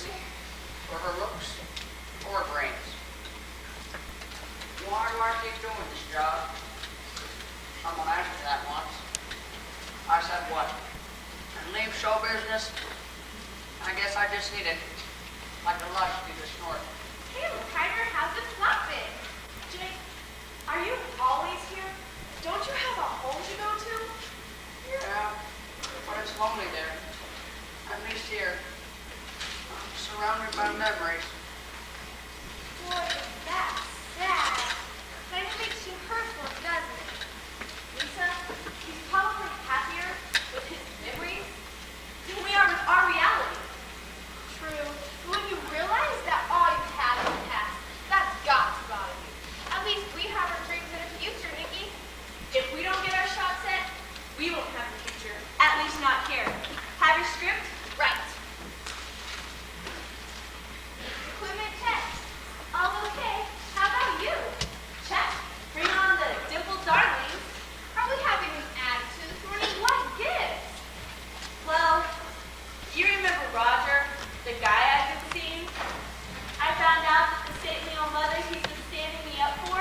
Missy, for her looks or her brains. Why do I keep doing this job? Someone asked me that once. I said, what? And leave show business? I guess I just need it, like the lush do the snort. Hey, Kyler, how's the flop been? Jake, are you always here? Don't you have a home to go to? Yeah, but it's lonely there. At least here. I'm surrounded by memories. Boy, that's sad. Kind of makes you hurtful, doesn't it? Lisa, he's probably happier with his memories than we are with our reality. True. But when you realize that all you have is the past, that's got to bother you. At least we have our dreams in the future, Nikki. If we don't get our shot set, we won't have a future. At least not here. Have your script? Right. Equipment test. All okay. How about you? Check. Bring on the dimpled darlings. Are we having an attitude this morning? What gives? Well, you remember Roger, the guy I've been seeing? I found out that the stately old mother he's been standing me up for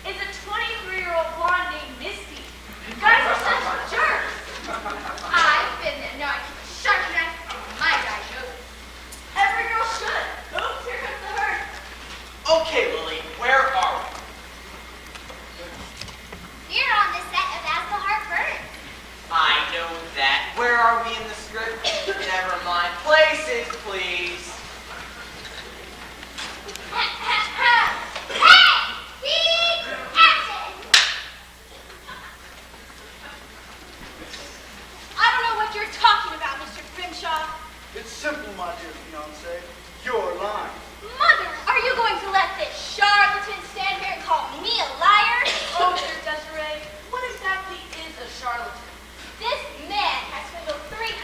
is a 23-year-old blonde named Misty. Guys are such jerks. I've been there. No, I keep a sharp knife on my diagnosis. Every girl should. Oops, here comes the herd. Okay, Lily, where are we? We're on the set of As the Heart Burns. I know that. Where are we in the script? Never mind. Places, please. Hey! Big action! I don't know what you're talking about, Mr. Grimshaw. It's simple, my dear fiancé. You're lying. Mother, are you going to let this charlatan stand here and call me a liar? Oh, Sir Desiree, what exactly is a charlatan? This man has swindled $300,000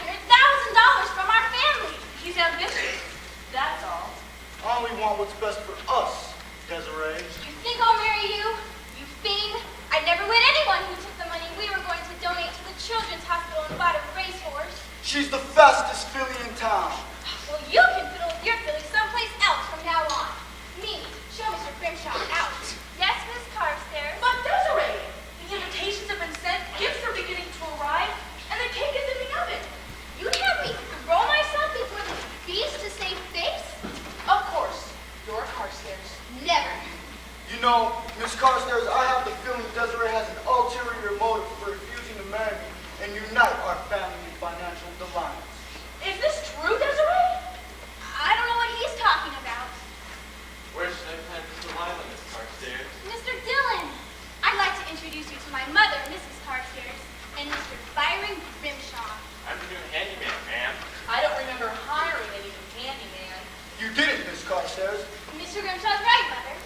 from our family. He's ambitious, that's all. I only want what's best for us, Desiree. You think I'll marry you? You fiend. I'd never win anyone who took the money we were going to donate to the Children's Hospital and bought a racehorse. She's the fastest filly in town. Well, you can fiddle with your filly someplace else from now on. Me, show Mr. Grimshaw out. Yes, Miss Carstairs. But Desiree, the invitations have been sent, gifts are beginning to arrive, and the cake is in the oven. You'd have me throw myself before the beast to save face? Of course, you're Carstairs. Never. You know, Miss Carstairs, I have the feeling Desiree has an ulterior motive for refusing to marry me and unite our family in financial alliance. Is this true, Desiree? I don't know what he's talking about. Where should I plant this Delilah, Miss Carstairs? Mr. Dillon, I'd like to introduce you to my mother, Mrs. Carstairs, and Mr. Byron Grimshaw. I'm the new handyman, ma'am. I don't remember hiring any handyman. You did it, Miss Carstairs. Mr. Grimshaw's right, Mother.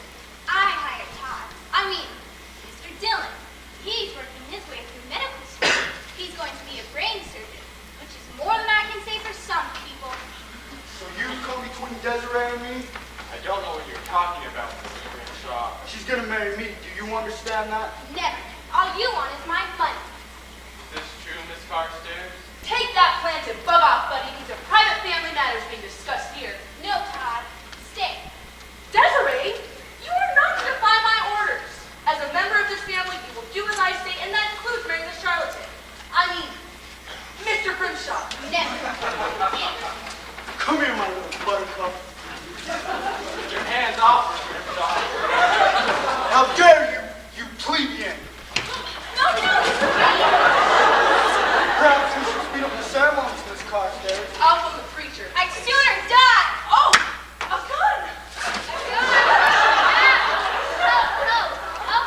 I hired Todd. I mean, Mr. Dillon. He's working his way through medical school. He's going to be a brain surgeon, which is more than I can say for some people. So you come between Desiree and me? I don't know what you're talking about, Mr. Grimshaw. She's gonna marry me. Do you understand that? Never. All you want is my money. Is this true, Miss Carstairs? Take that plan to bug off, buddy. These are private family matters being discussed here. No, Todd. Stay. Desiree, you are not to defy my orders. As a member of this family, you will do as I say, and that includes marrying the charlatan. I mean, Mr. Grimshaw. Never. Come here, my little buttercup. Get your hands off, Mr. Grimshaw. How dare you, you plebeian! No, no. Perhaps we should speed up the ceremonies, Miss Carstairs. I'll phone the preacher. I'd sooner die. Oh, a gun.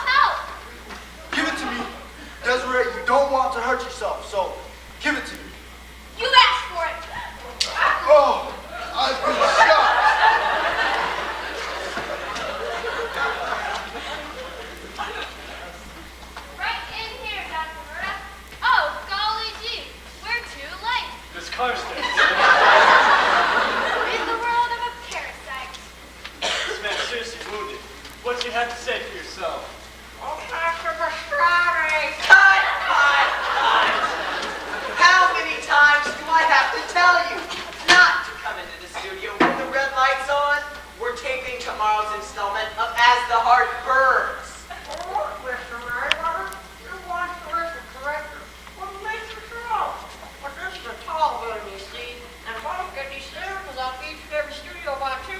Help. Give it to me. Desiree, you don't want to hurt yourself, so give it to me. You asked for it. Oh, I've been shot. Right in here, Dr. Murrah. Oh, golly gee. We're too late. Miss Carstairs. In the world of a parasite. This man's seriously wounded. What do you have to say for yourself? Oh, Master Pastrami! Cut! How many times do I have to tell you not to come into the studio when the red light's on, we're taping tomorrow's installment of As the Heart Burns. Oh, Mr. Merriweather, you're one terrific director. What makes you show? Well, this is a tall building, you see, and if I don't get these samples off each and every studio by 2,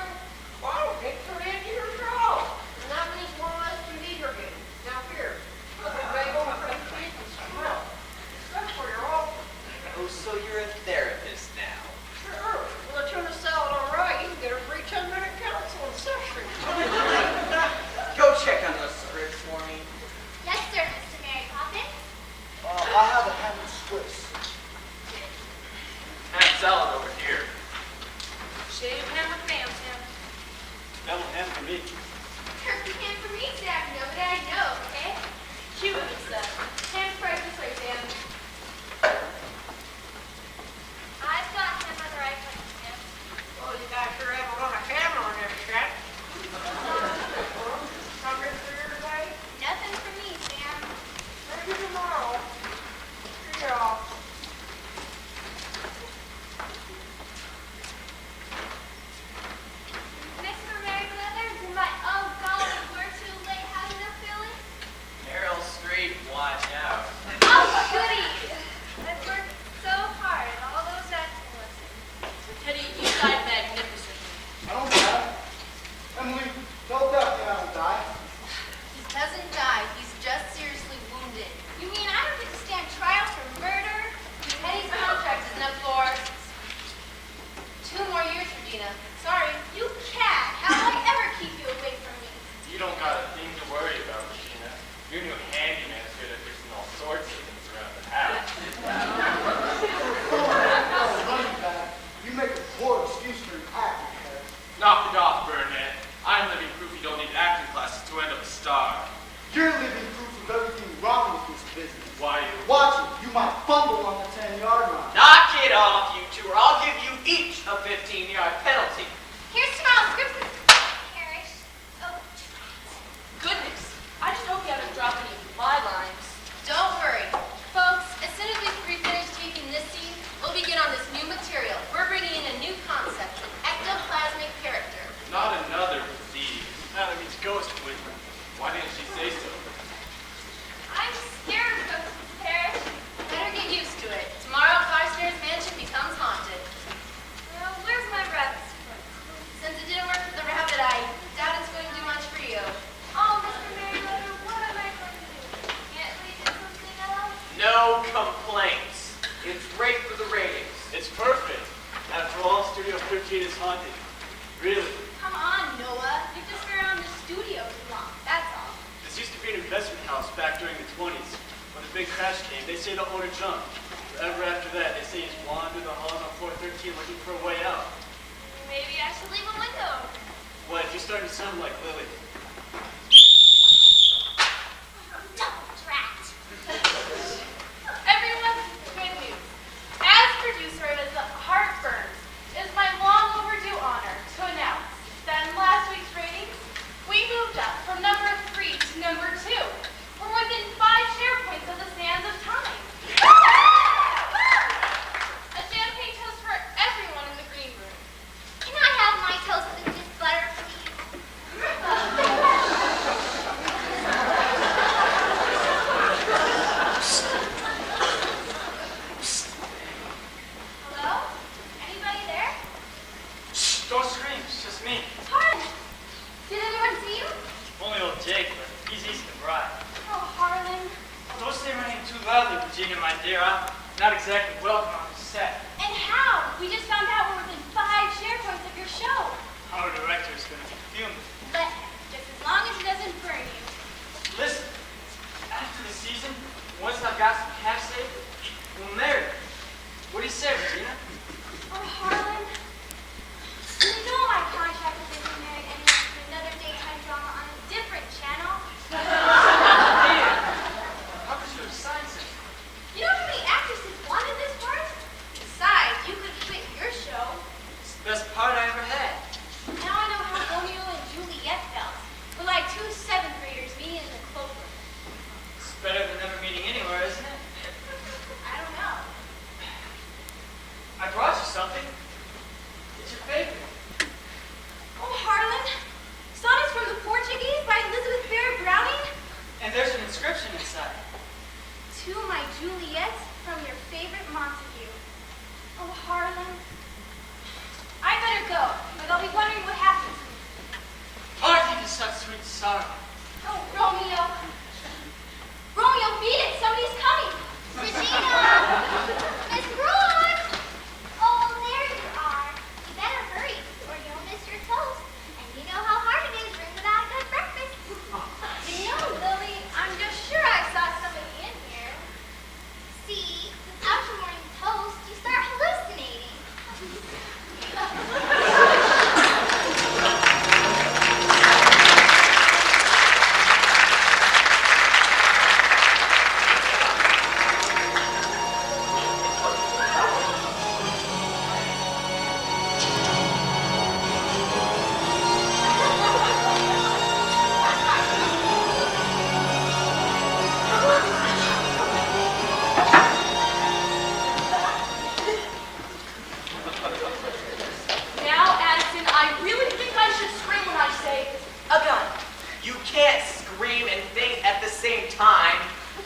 well, I don't get to the end of your show. And that means one less TV you're getting. Now here, look at bagel and fresh cheese and smell. That's for your office. Oh, so you're a therapist now. Sure. Well, to turn the salad all right, you can get a free 10-minute counseling session. Go check on those scripts for me. Yes, sir, Mr. Mary Poppins. I have a ham and Swiss. Ham salad over here. Shave him with ham, Sam. Double ham for me. Turkey ham for me, Sam. Know what I know, okay? Cuban stuff. Ham fried this way, Sam. I've got him on the right place, Sam. Well, you guys sure have a lot of camera on every shot. Something for you today? Nothing for me, Sam. Maybe tomorrow. See y'all. Mr. Merriweather, oh golly, we're too late. How does it feeling? Meryl Streep, watch out. Oh, goody! I've worked so hard at all those acting lessons. Teddy, you died magnificently. I don't die. Emily, tell Daphne I don't die. He doesn't die. He's just seriously wounded. You mean I don't get to stand trial for murder? Teddy's contract isn't up for 2 more years, Regina. Sorry. You cat! How will I ever keep you away from me? You don't got a thing to worry about, Regina. Your new handyman's good at fixing all sorts of things around the house. Running back, you make a poor excuse for an acting class. Knock it off, Burnett. I'm living proof you don't need acting classes to end up a star. You're living proof of everything wrong with this business. Why, Watch it, you might fumble on the 10-yard line. Knock it off, you two, or I'll give you each a 15-yard penalty. Here's tomorrow's script. Parrish. Oh, Goodness. I just hope you haven't dropped any of my lines. Don't worry. Folks, as soon as we finish taping this scene, we'll begin on this new material. We're bringing in a new concept, an ectoplasmic character. not another disease. That means ghost wisdom. Why didn't she say so? I'm scared of ghosts, Parrish. Better get used to it. Tomorrow, Carstairs Mansion becomes haunted. Well, where's my rabbit's foot? Since it didn't work with the rabbit, I doubt it's going to do much for you. Oh, Mr. Merriweather, what am I going to do? Can't we do something else? No complaints. It's great for the ratings. It's perfect. After all, Studio 13 is haunted. Really. Come on, Noah. You've just been around the studio too long. That's all. This used to be an investment house back during the 20s. When the big crash came, they say the owner jumped. Forever after that, they say he's wandered the halls on floor 13 looking for a way out. Maybe I should leave a window. What? You're starting to sound like Lily. Double drat. Everyone, good news. As producer of The Heartburns, it is my long overdue honor to announce that in last week's ratings, we moved up from number 3 to number 2. We're within 5 share points of the sands of time. A champagne toast for everyone in the green room. Can I have my toast with just butter, please? Hello? Anybody there? Shh, don't scream. It's just me. Harlan! Did anyone see you? Only old Jake, but he's easy to bribe. Oh, Harlan. Don't say my name too loudly, Virginia, my dear. I'm not exactly welcome on the set. And how? We just found out we're within 5 share points of your show. Our director's gonna be fuming. Let him, just as long as he doesn't burn you. Listen, after the season, once I've got some cash saved, we'll marry. What do you say, Regina? Oh, Harlan. You know my contract with Disney married anyone to another daytime drama on a different channel. How could you have signed something? You know how many actresses wanted this part? Besides, you could quit your show. It's the best part I ever had. Now I know how Romeo and Juliet felt. We're like 2 7th graders meeting in the cloakroom. It's better than never meeting anywhere, isn't it? I don't know. I brought you something. It's your favorite. sweet sorrow. Oh, Romeo. Romeo, beat it. Somebody's coming. Regina! Miss Braun! Oh, there you are. You better hurry, or you'll miss your toast. And you know how hard it is running without a good breakfast. You know, Lily, I'm just sure I saw somebody in here. See, without your morning toast, you start hallucinating. Now, Addison, I really think I should scream when I say, a gun. You can't scream and think at the same time.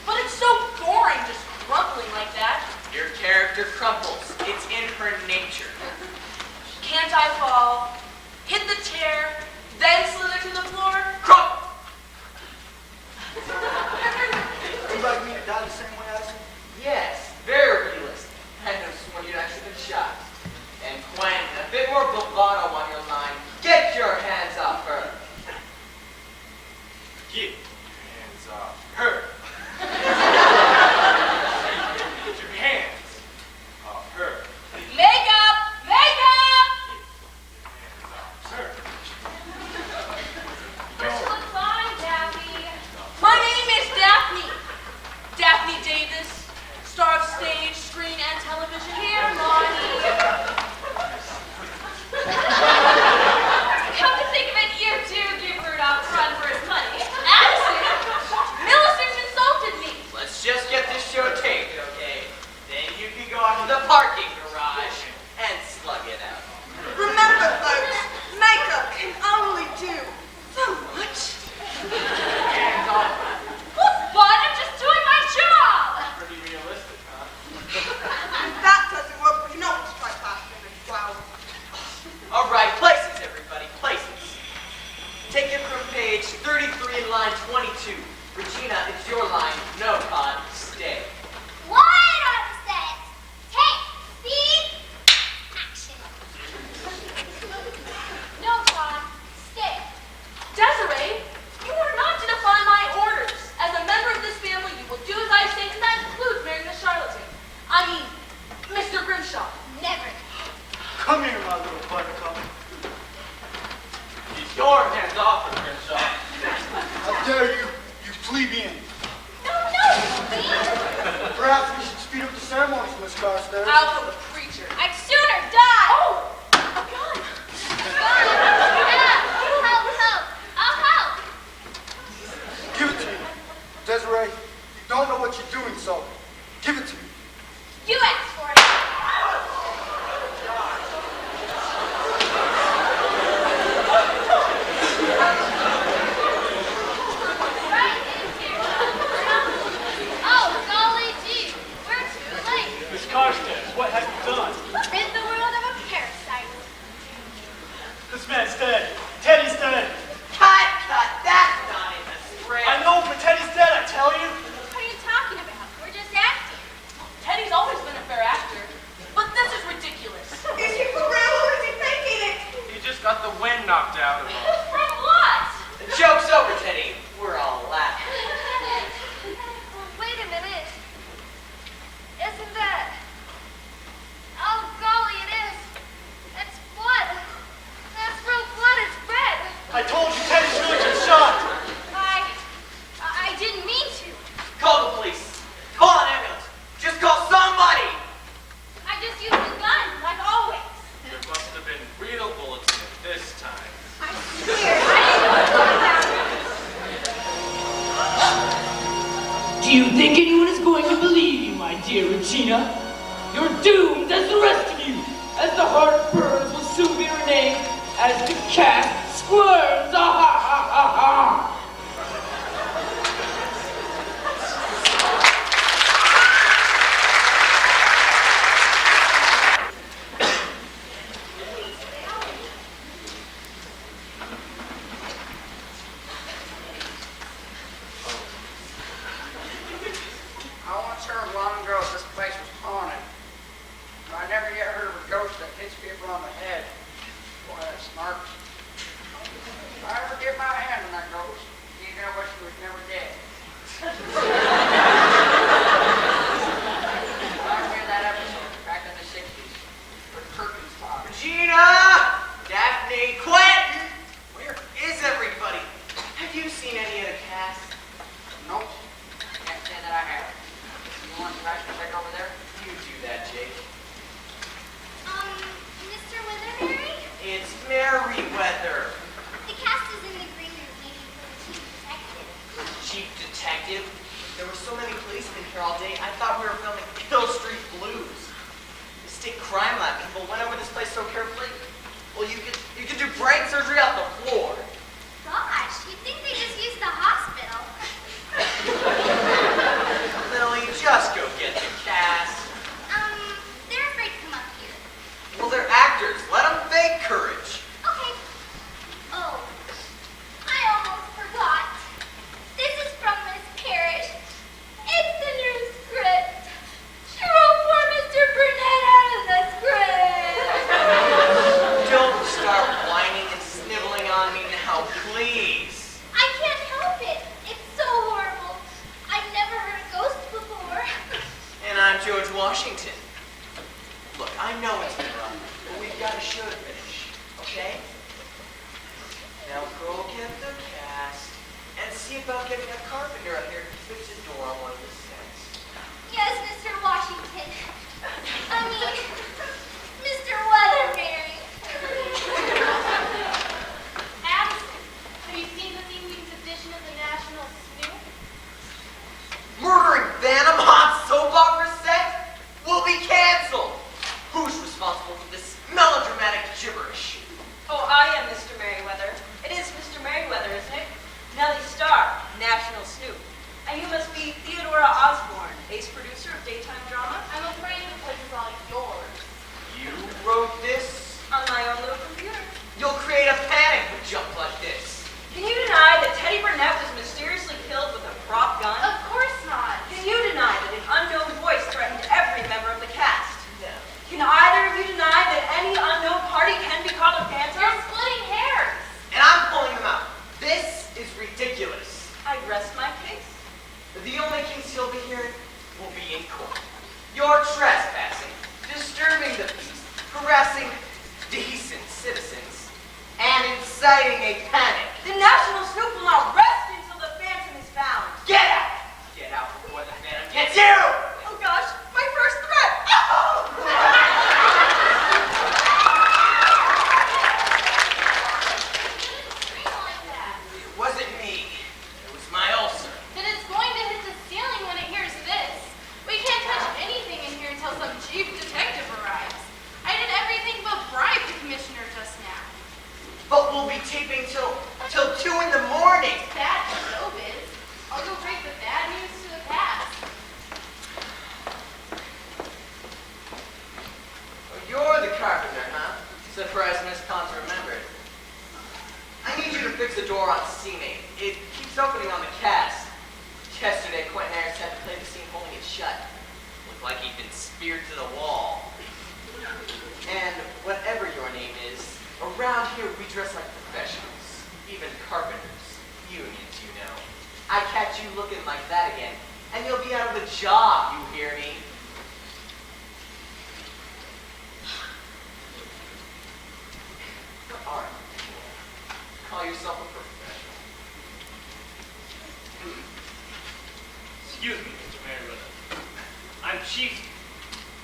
But it's so boring just crumpling like that. Your character crumples. It's in her nature. Can't I fall, hit the chair, then slither to the floor? Crumple! Would you like me to die the same way I see? Yes, very realistic. I know someone you'd actually been shot. And Quentin, a bit more bravado on your line. Get your hands off her. Get your hands off her. Get your hands off her. Makeup! Makeup! Get your hands off her. You look fine, Daphne. My name is Daphne. Daphne Davis, star of stage, screen, and television. Here, Lonnie. Come to think of it, you do give Bert out front for his money. Addison, Millicent insulted me. Let's just get this show taped, okay? Then you can go out to the parking garage and slug it out. Remember, folks, makeup can only do so much. Hands off her. What? I'm just doing my job. Pretty realistic, huh? That doesn't work, but you know it's quite fast in this wow. All right, places, everybody, places. Take it from page 33 in line 22. Regina, it's your line. No, Todd, stay. Wide on the set. Take, speed, action. No, Todd. Stay. Desiree, you are not to defy my orders. As a member of this family, you will do as I say, and that includes marrying the charlatan. I mean, Mr. Grimshaw. Never. Come here, my little buttercup. Keep your hands off her, Grimshaw. How dare you, you plebeian. No, please. Perhaps we should speed up the ceremonies, Miss Carstairs. Out from the preacher. I'd sooner die. Oh, a gun. Help. I'll help. Give it to me. Desiree, you don't know what you're doing, so give it to me. You asked for it. Right, oh, golly gee, we're too late. Miss Carstairs, what have you done? Rid the world of a parasite. This man's dead. Teddy's dead. Cut, that's not in the script. I know, but Teddy's dead, I tell you. What are you talking about? We're just acting. Teddy's always been a fair actor, but this is ridiculous. Is he for real or is he faking it? He just got the wind knocked out of him. From what? The joke's over, Teddy. We're all laughing. Wait a minute. Isn't that... Oh, golly, it is. That's blood. That's real blood. It's red. I told you Teddy's really been shot. I didn't mean to. Call the police. Call an ambulance. Just call somebody. I just used the gun, like always. There must have been real bullets in it this time. I swear, I didn't know about it. Do you think anyone is going to believe you, my dear Regina? You're doomed as the rest of you, as the heart burns will soon be renamed, as the cat squirms. Ah ha ha ha ha! smarts. If I ever get my hand on that ghost, you know what, she was never dead. I hear that episode back in the 60s with curtains talking. Regina! Daphne! Quentin! Where is everybody? Have you seen any of the cast? Nope. Can't say that I have. You want to try to check over there? You do that, Jake. Mr. Witherberry? It's Merryweather. The cast is in the green room waiting for the chief detective. Chief detective? There were so many policemen here all day, I thought we were filming Hill Street Blues. The state crime lab people went over this place so carefully. Well, you could do brain surgery off the floor. Gosh, you'd think they just used the hospital. Lily, just go get the cast. They're afraid to come up here. Well, they're actors. Let them fake courage. Okay. Oh, I almost forgot. This is from Miss Parrish. It's the new script. She wrote poor Mr. Burnett out of the script. Don't start whining and sniveling on me now, please. I can't help it. It's so horrible. I've never heard a ghost before. And I'm George Washington. Look, I know it's been rough, but we've got a show to finish, okay? Now go get the cast and see about getting a carpenter up here to fix the door on one of the sets. Yes, Mr. Washington. I mean, Mr. Weatherberry. Addison, have you seen this evening's edition of the National Snoop? Murdering Phantom on soap opera set will be canceled. Who's responsible for this melodramatic gibberish? Oh, I am Mr. Merryweather. It is Mr. Merryweather, isn't it? Nellie Starr, National Snoop. And you must be Theodora Osborne, ace producer of daytime drama. I'm afraid the place is all yours. You wrote this? On my own little computer. You'll create a panic with junk like this. Can you deny that Teddy Burnett was mysteriously killed with a prop gun? Of course not. Can you deny that an unknown voice threatened every member of the cast? No. Can either of you deny that any unknown party can be called a phantom? You're splitting hairs. And I'm pulling them out. This is ridiculous. I rest my case. The only case you'll be hearing will be in court. You're trespassing, disturbing the peace, harassing decent citizens, and inciting a panic. The National Snoop will not rest until the phantom is found. Get out! Get out before the phantom gets you! Oh gosh, my first threat! Scream like that. It wasn't me. It was my ulcer. Then it's going to hit the ceiling when it hears this. We can't touch anything in here until some chief detective arrives. I did everything but bribe the commissioner just now. But we'll be taping till 2 in the morning. Bad showbiz. I'll go break the bad news to the cast. Oh, you're the carpenter, huh? Surprised Miss Pons remembered. I need you to fix the door on C-Main. It keeps opening on the cast. Yesterday, Quentin Harris had to play the scene holding it shut. Looked like he'd been speared to the wall. And whatever your name is, around here we dress like professionals. Even carpenters. Unions, you know. I catch you looking like that again, and you'll be out of a job, you hear me? What are you? Call yourself a professional. Excuse me, Mr. Merriweather. I'm Chief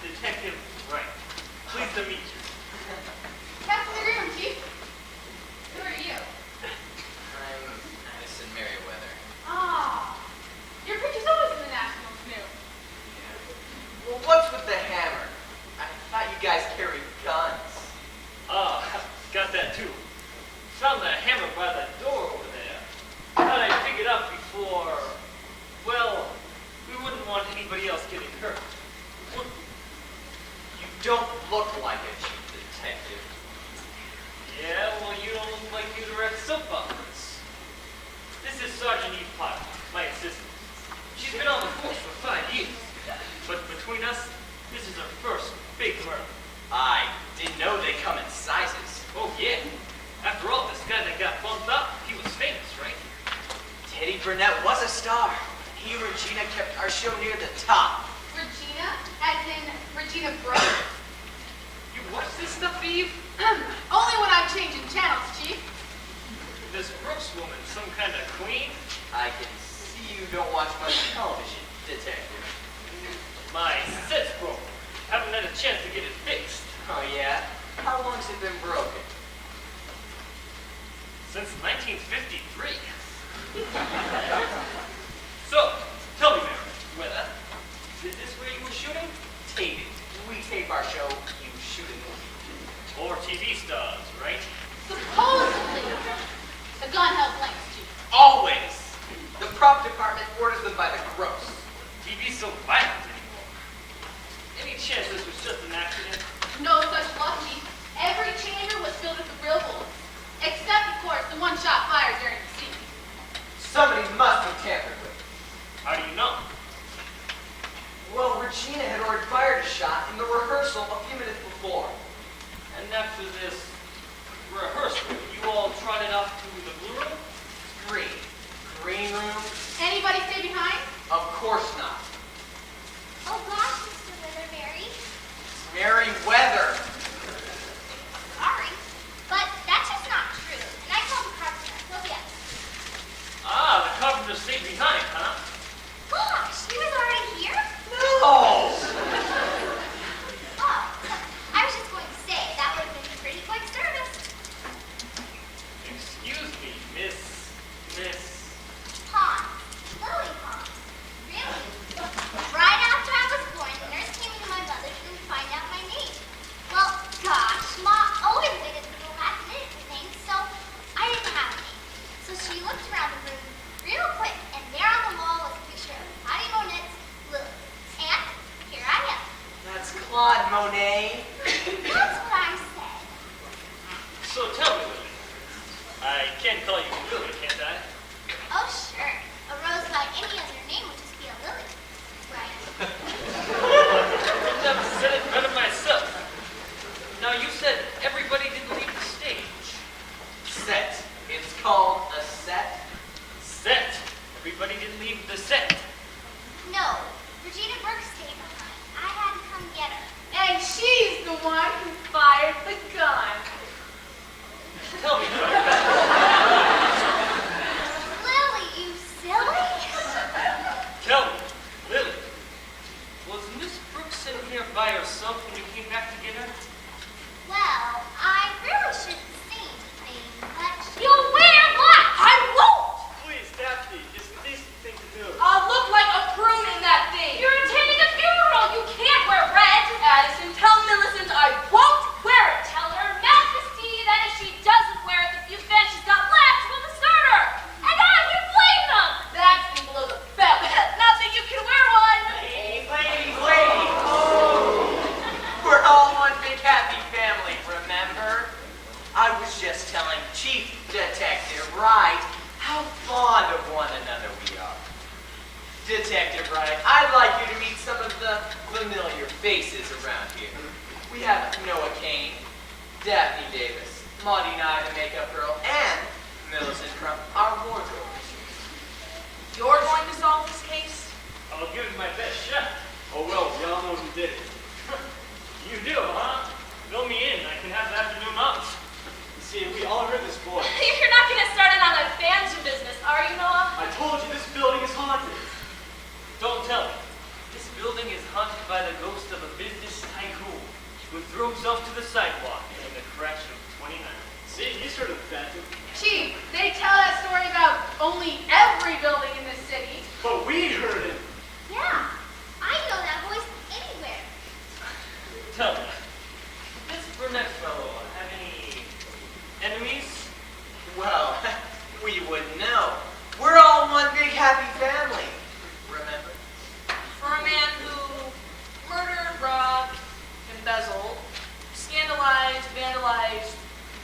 Detective Wright. Pleased to meet you. Cast in the room, chief. Who are you? I'm Addison Merriweather. Ah, your picture's always in the National Snoop. Yeah. After all, this guy that got bumped up, he was famous, right? Teddy Burnett was a star. He and Regina kept our show near the top. Regina? As in Regina Brooks? You watch this stuff, Eve? Only when I'm changing channels, Chief. This Brooks woman, some kind of queen? I can see you don't watch much television, detective. My set's broke. Haven't had a chance to get it fixed. Oh, yeah? How long's it been broken? Since 1953. So, tell me, Mary, is this where you were shooting? Taping. We tape our show, you shoot a movie. Or TV stars, right? Supposedly. The gun held blanks, Chief. Always! The prop department orders them by the gross. TV's so violent anymore. Any chance this was just an accident? No such luck, Chief. Every chamber was filled with the real bullets. Except, of course, the one shot fired during the scene. Somebody must have tampered with it. How do you know? Well, Regina had already fired a shot in the rehearsal a few minutes before. And after this rehearsal, you all trotted off to the blue room? Green room? Anybody stay behind? Of course not. Oh gosh, Mr. Weatherberry. Merry weather. Sorry. But that's just not true. And I called the carpenter. He'll be up. Ah, the carpenter stayed behind, huh? Gosh, he was already here? No! Oh, I was just going to say, that would have been pretty quick service. Excuse me, Miss... Pond. Lily Pond. Really? Right after I was born, the nurse came into my mother's room to find out my name. Well, gosh, Ma always waited until the last minute for things, so I didn't have a name. So she looked around the room real quick, and there on the wall was a picture of Patty Monet's Lily. And here I am. That's Claude Monet. That's what I said. So tell me, Lily. I can't call you Lily, can't I? Oh, sure. A rose by any other name would just be a lily. Right. Couldn't have said it better myself. Now, you said everybody didn't leave the stage. Set. It's called a set. Set. Everybody didn't leave the set. No, Regina Brooks stayed behind. I had to come get her. And she's the one who fired the gun. Tell me, Lily, you silly. tell me, Lily, was Miss Brooks in here by herself when you came back to get her? Well, I really shouldn't say anything, but she... You'll wear what? I won't! Please, Daphne, it's a decent thing to do. I'll look like a prune in that thing. You're attending a funeral. You can't wear red. Addison, tell Millicent I won't wear it. Tell her Majesty that if she doesn't wear it, the few fans she's got left will desert her. And I can blame them. That's below the belt. Not that you can wear one. Ladies. We're all one big happy family, remember? I was just telling Chief Detective Wright how fond of one another we are. Detective Wright, I'd like you to meet some of the familiar faces around here. We have Noah Kane, Daphne Davis, Maudie Nye, the makeup girl, and Millicent Crump, our wardrobe. You're going to solve this case? I'll give it my best shot. Oh, well, we all know who did it. You do, huh? Fill me in. I can have the afternoon off. See, we all heard this boy. You're not going to start in on the phantom business, are you, Noah? I told you this building is haunted. Don't tell me. This building is haunted by the ghost of a business tycoon who threw himself to the sidewalk in the crash of 29. See, he's heard of the phantom. Chief, they tell that story about only every building in this city. But we heard him. Yeah, I know that voice anywhere. Tell me, this brunette fellow have any enemies? Well, we wouldn't know. We're all one big happy family. Remember? For a man who murdered, robbed, embezzled, scandalized, vandalized,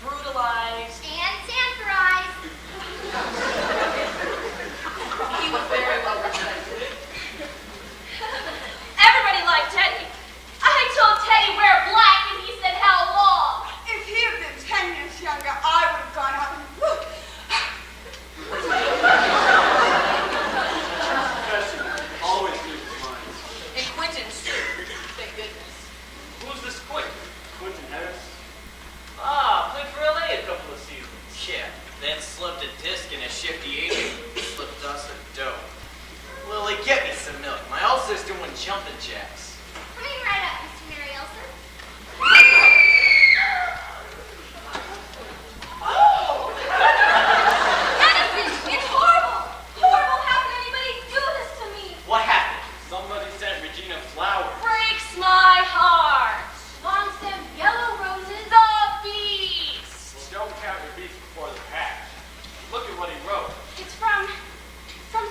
brutalized, And Sanford eyes. count your beats before the patch. Look at what he wrote. It's from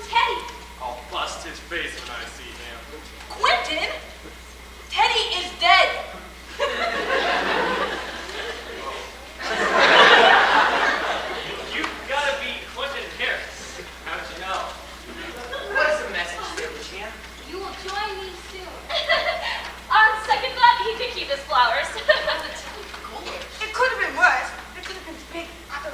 Teddy. I'll bust his face when I see him. Quentin? Teddy is dead. You've got to be Quentin Harris. How'd you know? What is the message there, Regina? You will join me soon. On second thought, he could keep his flowers. It could have been worse. It could have been big, ugly.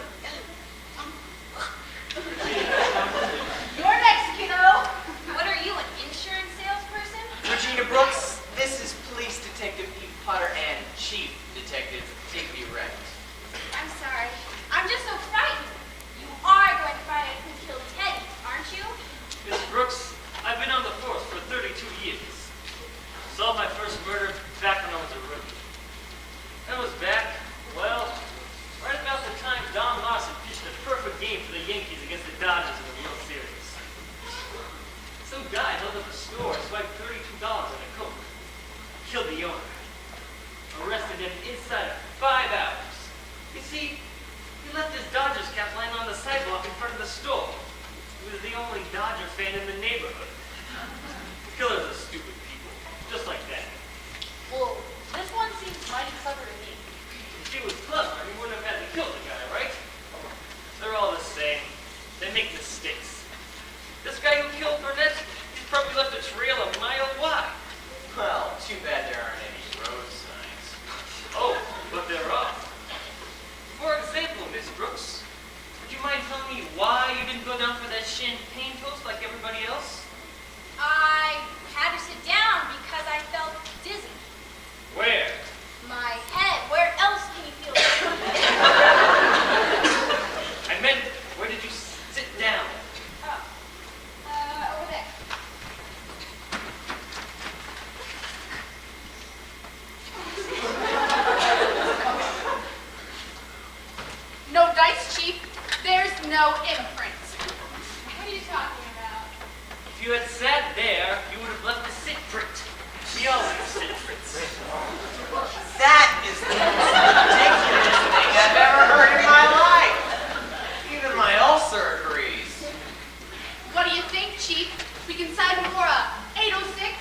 You're next, kiddo. What are you, an insurance salesperson? Regina Brooks, this is Police Detective Eve Potter and Chief Detective Digby Wright. I'm sorry. I'm just so frightened. You are going to find out who killed Teddy, aren't you? Miss Brooks, I've been on the force for 32 years. Solved my first murder back when I was a rookie. That was back, well, right about the time Don Larson pitched a perfect game for the Yankees against the Dodgers in the World Series. Some guy held up a store and swiped $32 on a Coke. Killed the owner. Arrested him inside of 5 hours. You see, he left his Dodgers cap lying on the sidewalk in front of the store. He was the only Dodger fan in the neighborhood. Killers are stupid people, just like that. Well, this one seems mighty clever to me. If he was clever, he wouldn't have had to kill the guy, right? They're all the same. They make mistakes. This guy who killed Burnett, he's probably left a trail a mile wide. Well, too bad there aren't any road signs. Oh, but they're up. For example, Miss Brooks, would you mind telling me why you didn't go down for that champagne toast like everybody else? I had to sit down because I felt dizzy. Where? My head. Where else can you feel it? I meant, where did you sit down? Over there. No dice, Chief. There's no imprint. What are you talking about? If you had sat there, you would have left a sit print. We all leave sit prints. That is the most ridiculous thing I've ever heard in my life. Even my ulcer agrees. What do you think, Chief? We can sign for a 806,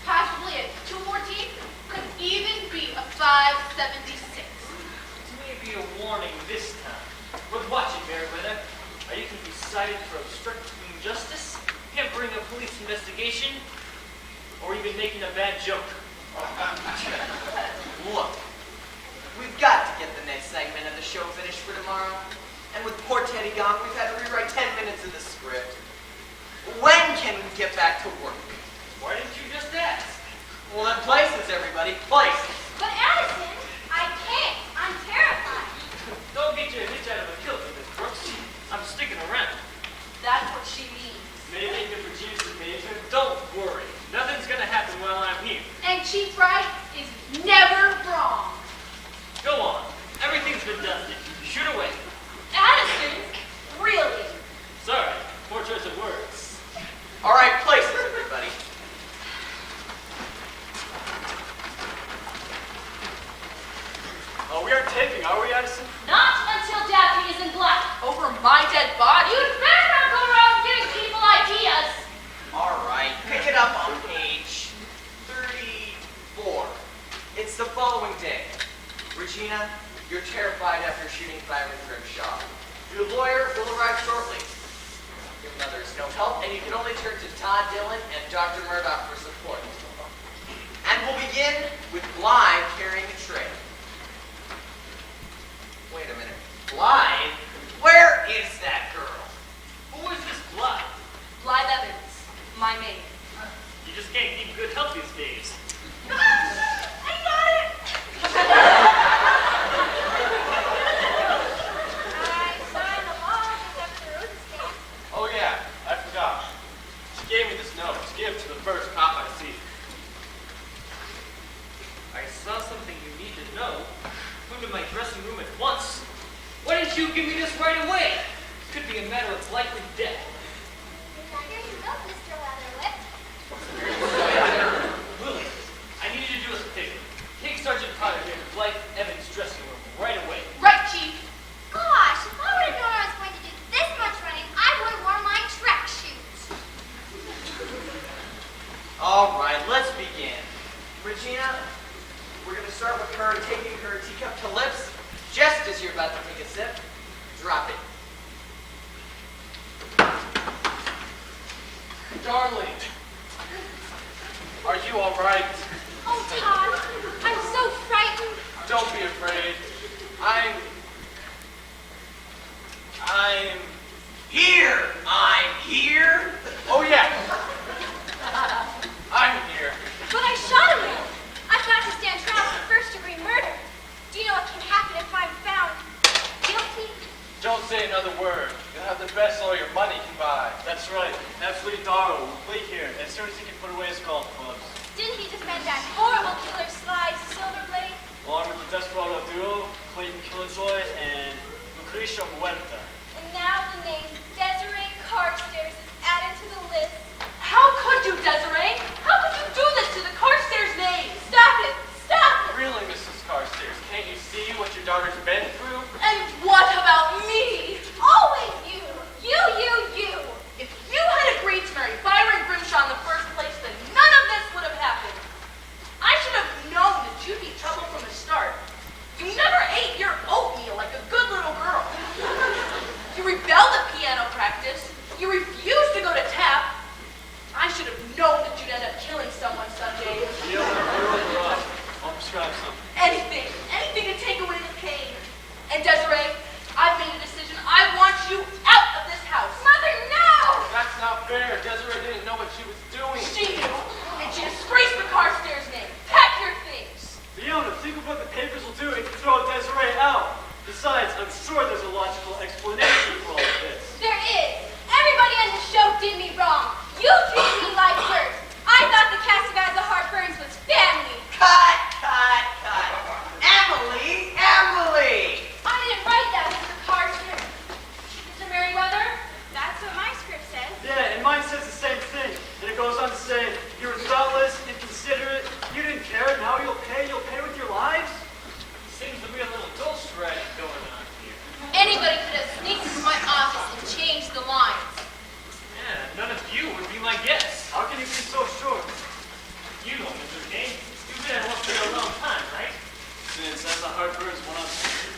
possibly a 214, could even be a 576. Maybe a warning this time. Worth watching, Meriwether. Or you can be cited for obstructing justice, hampering a police investigation, or even making a bad joke. Look, we've got to get the next segment of the show finished for tomorrow. And with poor Teddy gone, we've had to rewrite 10 minutes of the script. When can we get back to work? Why didn't you just ask? Well, then places, everybody. Places. But Addison, I can't. I'm terrified. Don't get your hitch out of a kilter, Miss Brooks. I'm sticking around. That's what she means. Maybe if Regina's the major, don't worry. Nothing's gonna happen while I'm here. And Chief Wright is never wrong. Go on. Everything's been dusted. Shoot away. Addison? Really? Sorry, poor choice of words. All right, places, everybody. Oh, we aren't taping, are we, Addison? Not until Daphne is in black. Over my dead body? You'd better not go around giving people ideas. All right, pick it up on page 34. It's the following day. Regina, you're terrified after shooting Byron Grimshaw. Your lawyer will arrive shortly. Your mother is no help, and you can only turn to Todd Dillon and Dr. Murdoch for support. And we'll begin with Blythe carrying a tray. Wait a minute. Blythe? Where is that girl? Who is this Blythe? Blythe Evans, my maid. You just can't keep good health these days. I got it. I signed the law except for Ruth's. Oh yeah, I forgot. She gave me this note to give to the first cop I see. I saw something you need to know. Come to my dressing room at once. Why didn't you give me this right away? Could be a matter of life or death. Here you go, Mr. Leatherlip. Lily, I need you to do us a favor. Take Sergeant Potter here to Blythe Evans' dressing room right away. Right, Chief. God, Drop it. Darling, are you all right? Oh, Todd, I'm so frightened. Don't be afraid. I'm Here! I'm here! Oh yeah. I'm here. But I shot a man. I've got to stand trial for first-degree murder. Do you know what can happen if I'm found guilty? Don't say another word. You'll have the best lawyer money can buy. That's right. Absolutely Darrow will play here as soon as he can put away his golf clubs. Didn't he defend that horrible killer Sly Silverblade? Along with the desperado duo, Clayton Killjoy and Lucrecia Muerta. And now the name Desiree Carstairs is added to the list. How could you, Desiree? How could you do this to the Carstairs name? Stop it! Stop it! Really, Mrs. Carstairs, can't you see what your daughter's been through? And what about me? Always you! You! If you had agreed to marry Byron Grimshaw in the first place, then none of this would have happened. I should have known that you'd be trouble from the start. You never ate your oatmeal like a good little girl. You rebelled at piano practice. You refused to go to tap. I should have known that you'd end up killing someone someday. You're over us. I'll prescribe some. Anything to take away the pain. And Desiree, I've made a decision. I want you out of this house. Mother, no! That's not fair. Desiree didn't know what she was doing. She knew, and she disgraced the Carstairs name. Pack your things. Fiona, think of what the papers will do if you throw Desiree out. Besides, I'm sure there's a logical explanation for all of this. There is. Everybody on the show did me wrong. You treated me like dirt. I thought the cast of As the Heart Burns was family. Cut! Emily! I didn't write that, Mr. Carstairs. Mr. Merriweather, that's what my script says. Yeah, and mine says the same thing. And it goes on to say, you were thoughtless, inconsiderate, you didn't care, now you'll pay with your lives? Seems to be a little ghost writing going on here. Anybody could have sneaked into my office and changed the lines. Yeah, none of you would be my guess. How can you be so sure? You know Mr. King. You've been at Hope for a long time, right? Since As the Heart Burns went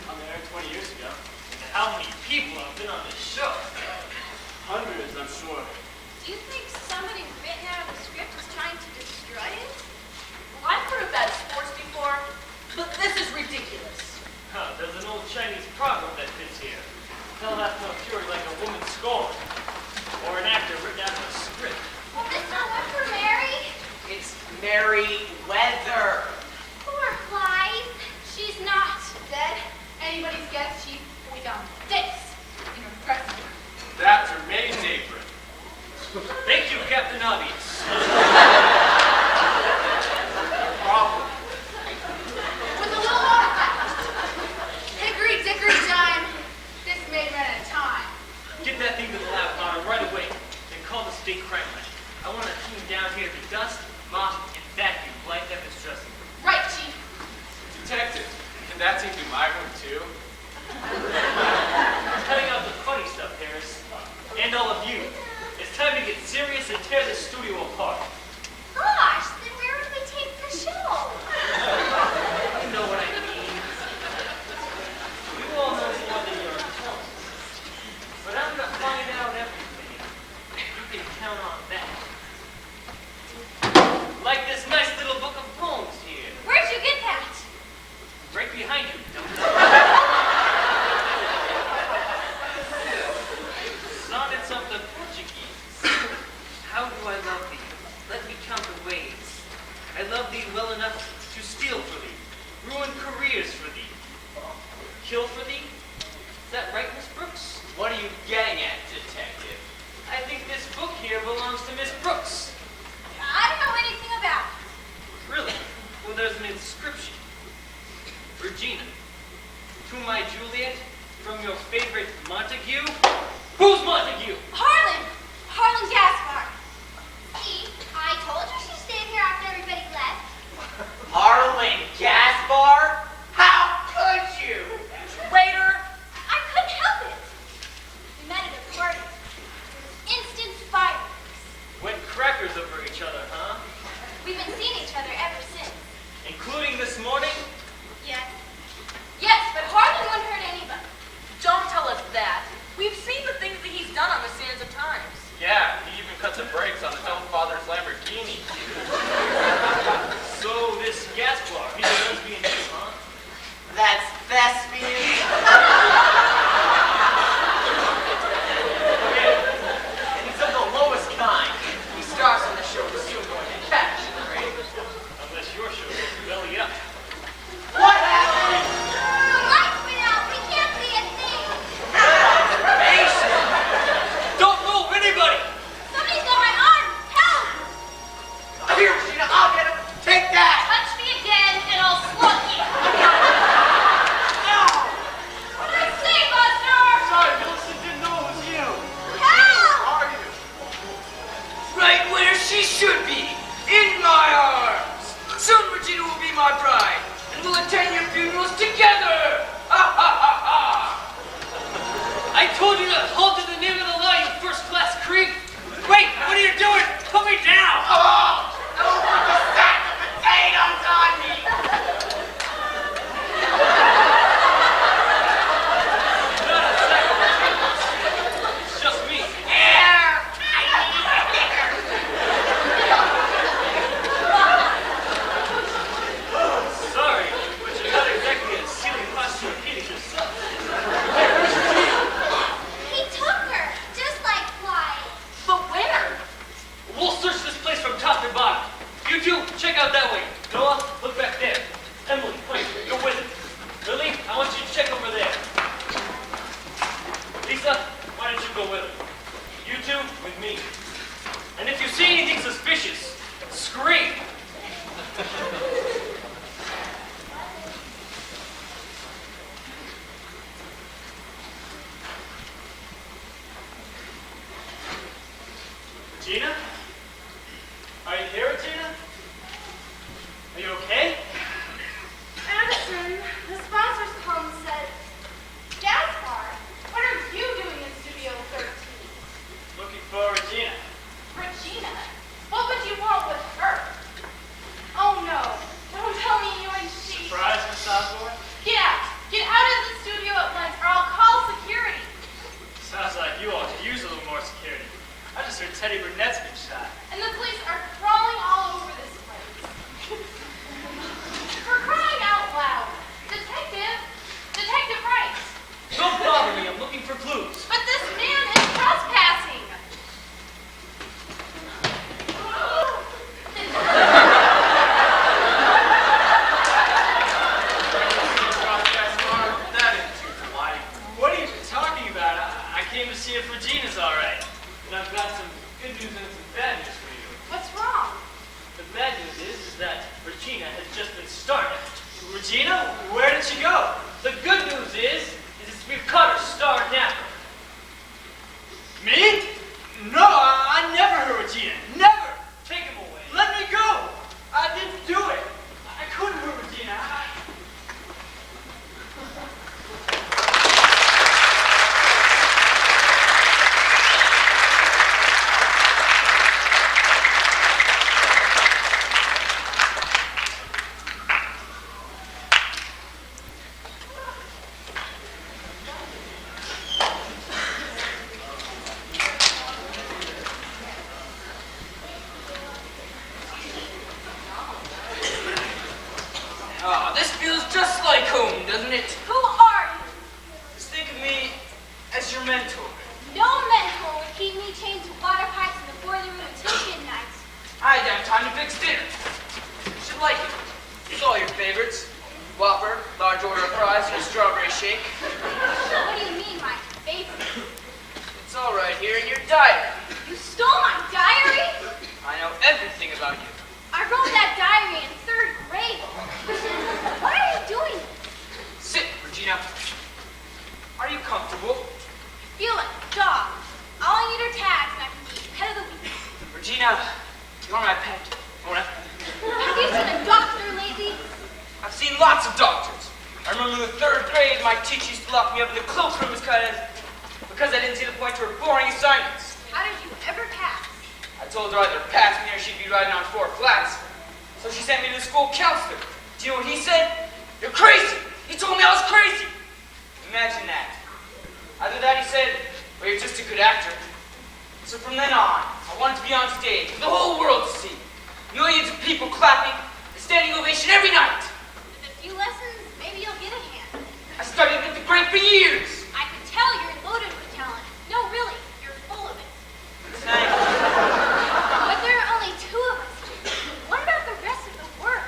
on the air 20 years ago. And how many people have been on this show? Hundreds, I'm sure. Do you think somebody written out of the script is trying to destroy it? Well, I've heard of bad sports before, but this is ridiculous. Huh, there's an old Chinese proverb that fits here. Hell hath no fury like a woman scorned. Or an actor written out of a script. Well, this not one for Mary. It's Merriweather. Poor Blythe. She's not dead. Anybody's guess, she found this in her dressing room. That's her maid's apron. Thank you, Captain Obvious. Problem. With a little more hickory dickory dime, this maid ran out of time. Get that thing to the lab bar right away. Then call the state crime lab. I want a team down here to dust, mop, and vacuum Blythe Evans' dressing room. Right, Chief. Detective, can that team do my room too? Cutting out the funny stuff, Harris. And all of you. It's time to get serious and tear this studio apart. Gosh, then where would we take the show? You know what I mean. You all know more than you're telling. But I'm gonna find out everything. You can count on that. Like this nice little book of poems here. Where'd you get that? Right behind you, dumb. Sonnets of the Portuguese. How do I love thee? Let me count the ways. I love thee well enough to steal for thee, ruin careers for thee, kill for thee. Is that right, Miss Brooks? What are you getting at, detective? I think this book here belongs to Miss Brooks. I don't know anything about it. Really? Well, there's an inscription. Regina, to my Juliet, from your favorite Montague. Who's Montague? Harlan Gaspar. See, I told you she stayed here after everybody left. Harlan Gaspar? How could you? Traitor! I couldn't help it. We met at a party. There was instant fireworks. Went crackers over each other, huh? We've been seeing each other ever since. Including this morning? Yes. Yes, but Harlan wouldn't hurt anybody. Don't tell us that. sets of brakes on his own father's Lamborghini. So this Gaspar, he's a lesbian too, huh? That's thespian. And he's of the lowest kind. He stars on the show we're soon going to catch in the ratings. Unless your show goes belly up. What happened? The lights went out. We can't see a thing. Payson! Don't move, anybody! Somebody's got my arm. Help! Here, Gina, I'll get him. Take that! Touch me again and I'll slug you. What did I say, Buster? Sorry, Millicent didn't know it was you. Help! How are you? Right where she should be, in my arms. Soon Regina will be my bride, and we'll attend your funerals together. Ha ha ha ha! I told you to halt at the name of the law, you first-class creep! Wait, what are you doing? Put me down! Oh! Don't put the sack of potatoes on me! Not a second. It's just me. Air! I need air! Sorry, but you're not exactly a ceiling posturepedic yourself. He took her, just like Fly. But where? We'll search this place from top to bottom. You two, check out that way. Noah, look back there. Emily, wait, you're with it. Lily, I want you to check over there. Lisa, why don't you go with her? You two, with me. And if you see anything suspicious, scream. Regina? Are you here, Regina? Are you okay? Addison, the sponsors called and said, Gaspar, what are you doing in Studio 13? Looking for Regina. Regina? What would you want with her? Oh no, don't tell me you and she. Surprise, Miss Osborne? Get out! Get out of the studio at once or I'll call security. Sounds like you all could use a little more security. I just heard Teddy Burnett's been shot. And the police are crawling all over this place. For crying out loud. Detective Rice. Don't bother me, I'm looking for clues. But this man is trespassing. That isn't too polite. What are you talking about? I came to see if Regina's alright. And I've got some good news and some bad news for you. What's wrong? The bad news is that Regina has just been started. Regina? Where did she go? The good news is we've caught her star napper. Me? No, I never heard Regina. Never! Take him away. Let me go! I didn't do it. I couldn't hurt Regina. Ah, this feels just like home, doesn't it? Who are you? Just think of me as your mentor. No mentor would keep me chained to water pipes in the boiler room until midnight. I'd have time to fix dinner. You should like it. It's all your favorites. Whopper, large order of fries, and a strawberry shake. What do you mean, my favorite? It's all right here in your diary. You stole my diary? I know everything about you. I wrote that diary in 3rd grade. What are you doing? Sit, Regina. Are you comfortable? Feel like a dog. All I need are tags and I can be pet of the week. Regina, you're my pet. Wanna? Have you seen a doctor lately? I've seen lots of doctors. I remember in the 3rd grade, my teacher used to lock me up in the cloakroom because I didn't see the point to her boring assignments. How did you ever pass? I told her either pass me or she'd be riding on 4 flats. So she sent me to the school counselor. Do you know what he said? You're crazy! He told me I was crazy! Imagine that. Either that he said, or you're just a good actor. So from then on, I wanted to be on stage for the whole world to see. Millions of people clapping, a standing ovation every night. With a few lessons, maybe you'll get a hand. I studied with the great for years. I could tell you're loaded with talent. No, really, you're full of it. Thank you. But there are only two of us. What about the rest of the world?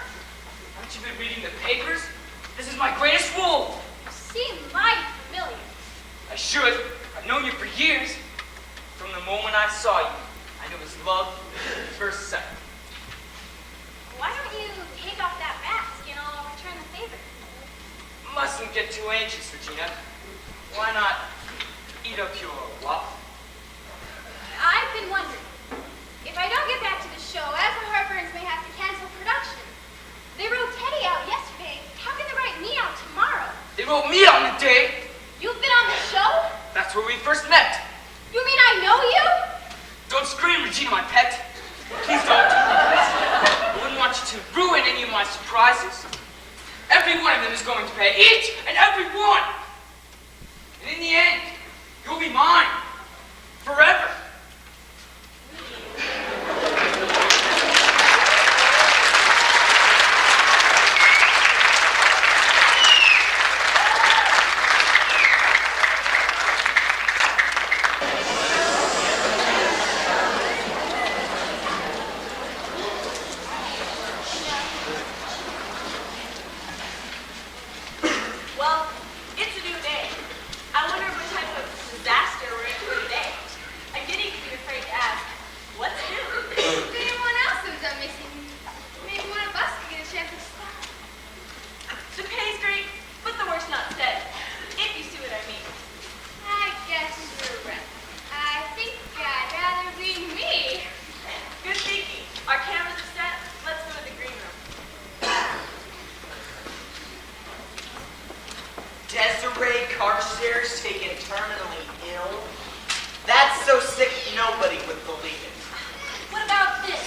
Haven't you been reading the papers? This is my greatest role. You seem mighty familiar. I should. I've known you for years. From the moment I saw you, I knew it was love at first sight. Why don't you take off that mask and I'll return the favor? Mustn't get too anxious, Regina. Why not eat up your waffle? I've been wondering, if I don't get back to the show, as the Harburns may have to cancel production. They wrote Teddy out yesterday. How can they write me out tomorrow? They wrote me on the day. You've been on the show? That's where we first met. You mean I know you? Don't scream, Regina, my pet. Please don't. I wouldn't want you to ruin any of my surprises. Every one of them is going to pay. Each and every one. And in the end, you'll be mine. Forever. Well, it's a new day. I wonder what type of disaster we're in for today. I'm getting to be afraid to ask, what's new? If anyone else ends up missing, maybe one of us could get a chance to stop. The pay's great, but the work's not said. If you see what I mean. I guess you're right. I think I'd rather be me. Good thinking. Our cameras are set. Let's go to the green room. Desiree Carstairs taken terminally ill? That's so sick nobody would believe it. What about this?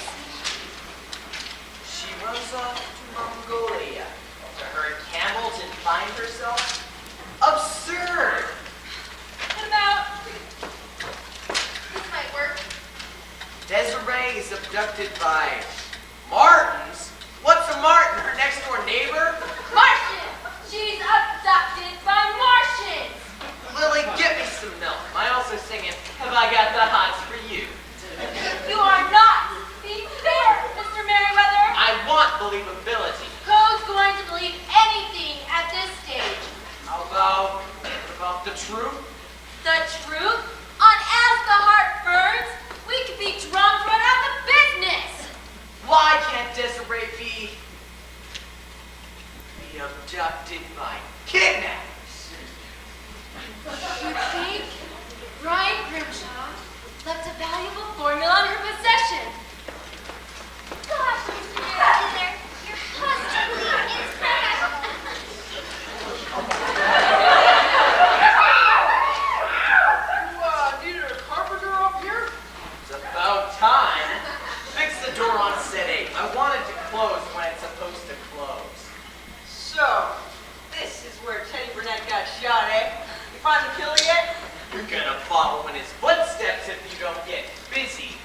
She runs off to Mongolia to herd camels and find herself? Absurd! What about this might work? Desiree is abducted by Martins? What's a Martin? Her next door neighbor? Martian! She's abducted by Martians! Lily, get me some milk. I also singing, Have I Got the Hots for You? You are not being fair, Mr. Merriweather. I want believability. Who's going to believe anything at this stage? How about the truth? The truth? On As the Heart Burns, we could be drunk right out of business. Why can't Desiree be abducted by kidnappers? You think Brian Grimshaw left a valuable formula in her possession? Gosh, Mr. Merriweather, you're positively inspirational. You needed a carpenter up here? It's about time. Fix the door on set 8. I want it to close when it's supposed to close. So, this is where Teddy Burnett got shot, eh? You find the killer yet? You're gonna follow in his footsteps if you don't get busy.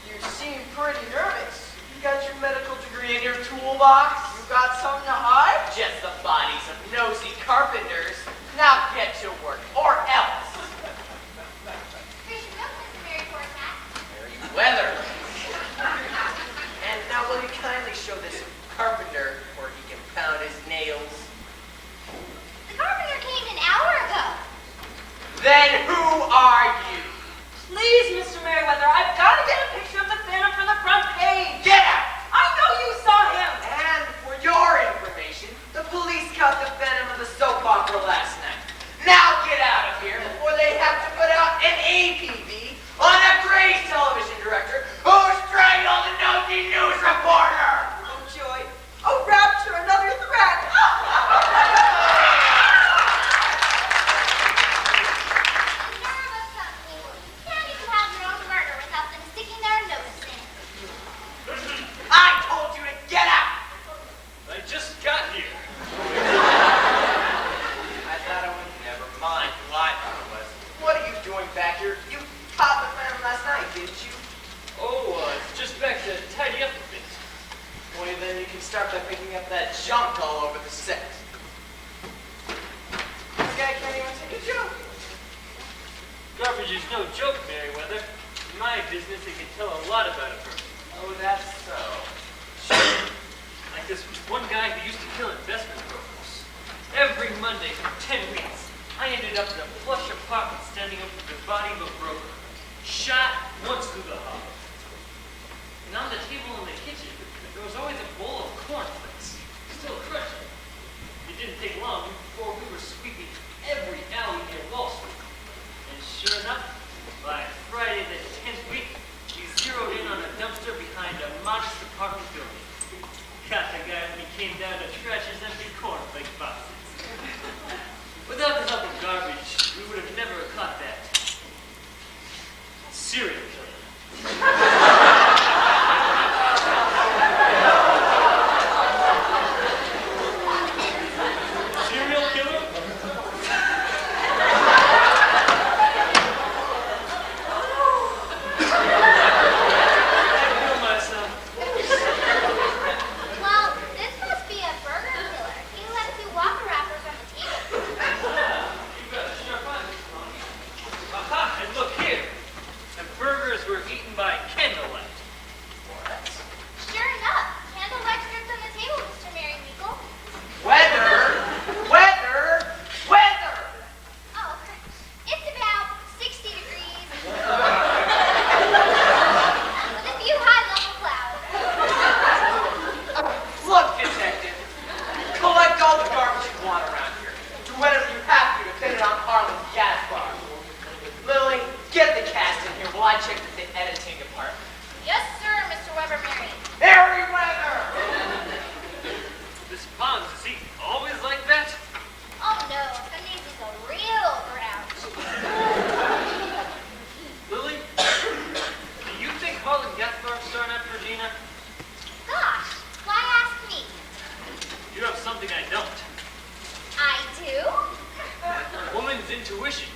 You seem pretty nervous. You got your medical degree in your toolbox? You got something to hide? Just the bodies of nosy carpenters. Now get to work, or else. Here's your milk, Mr. Merriweather. Weather. And now will you kindly show this carpenter where he can pound his nails? The carpenter came an hour ago. Then who are you? Please, Mr. Merriweather, I've got to get a picture of the Phantom for the front page. Get out! I know you saw him. And for your information, the police caught the Phantom of the soap opera last night. Now get out of here before they have to put out an APB on a Gray's television director who strangled a nosy news reporter! Oh, joy. Oh, rapture, another threat. Nerve of something. You can't even have your own murder without them sticking their nose in. I told you to get out! I just got here. I thought I would never mind who I thought it was. What are you doing back here? You caught the Phantom last night. tonight, didn't you? Oh, it's just back to tidy up a bit. Well, then you can start by picking up that junk all over the set. This guy can't even take a joke. Garbage is no joke, Merriweather. In my business, it can tell a lot about a person. Oh, that's so. Like this one guy who used to kill investment brokers. Every Monday for 10 weeks, I ended up in a plush apartment standing up with the body of a broker. Shot once through the heart. And on the table in the kitchen, there was always a bowl of cornflakes, still crunching. It didn't take long before we were sweeping every alley near Wall Street. And sure enough, by Friday the 10th week, we zeroed in on a dumpster behind a modest apartment building. Caught the guy when he came down to trash his empty cornflake boxes. Without the help of garbage, we would have never caught that serial killer. Serial killer? I feel myself. Well, this must be a burger killer. He left two Whopper wrappers on the table. You got a sharp eye, Miss Lonnie. Aha, and look here. The burgers were eaten by candlelight. Sure enough, candlelight strips on the table, Mr. Merryweather. Weather! Weather! Weather! Oh, it's about 60 degrees. With a few high level clouds. Look, detective. Collect all the garbage you want around here. Do whatever you have to fit it on Harlan's gas bar. Lily, get the cast in here while I check the editing department. Yes, sir, Mr. Weber Merry. Merryweather! This Pons, is he always like that? Oh no, Sunday's is a real grouch. Lily, do you think Harlan Gaspard's starting after Regina? Gosh, why ask me? You have something I don't. I do? A woman's intuition.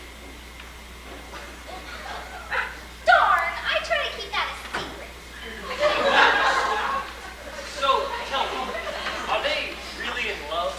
Darn, I try to keep that a secret. So, tell me, are they really in love?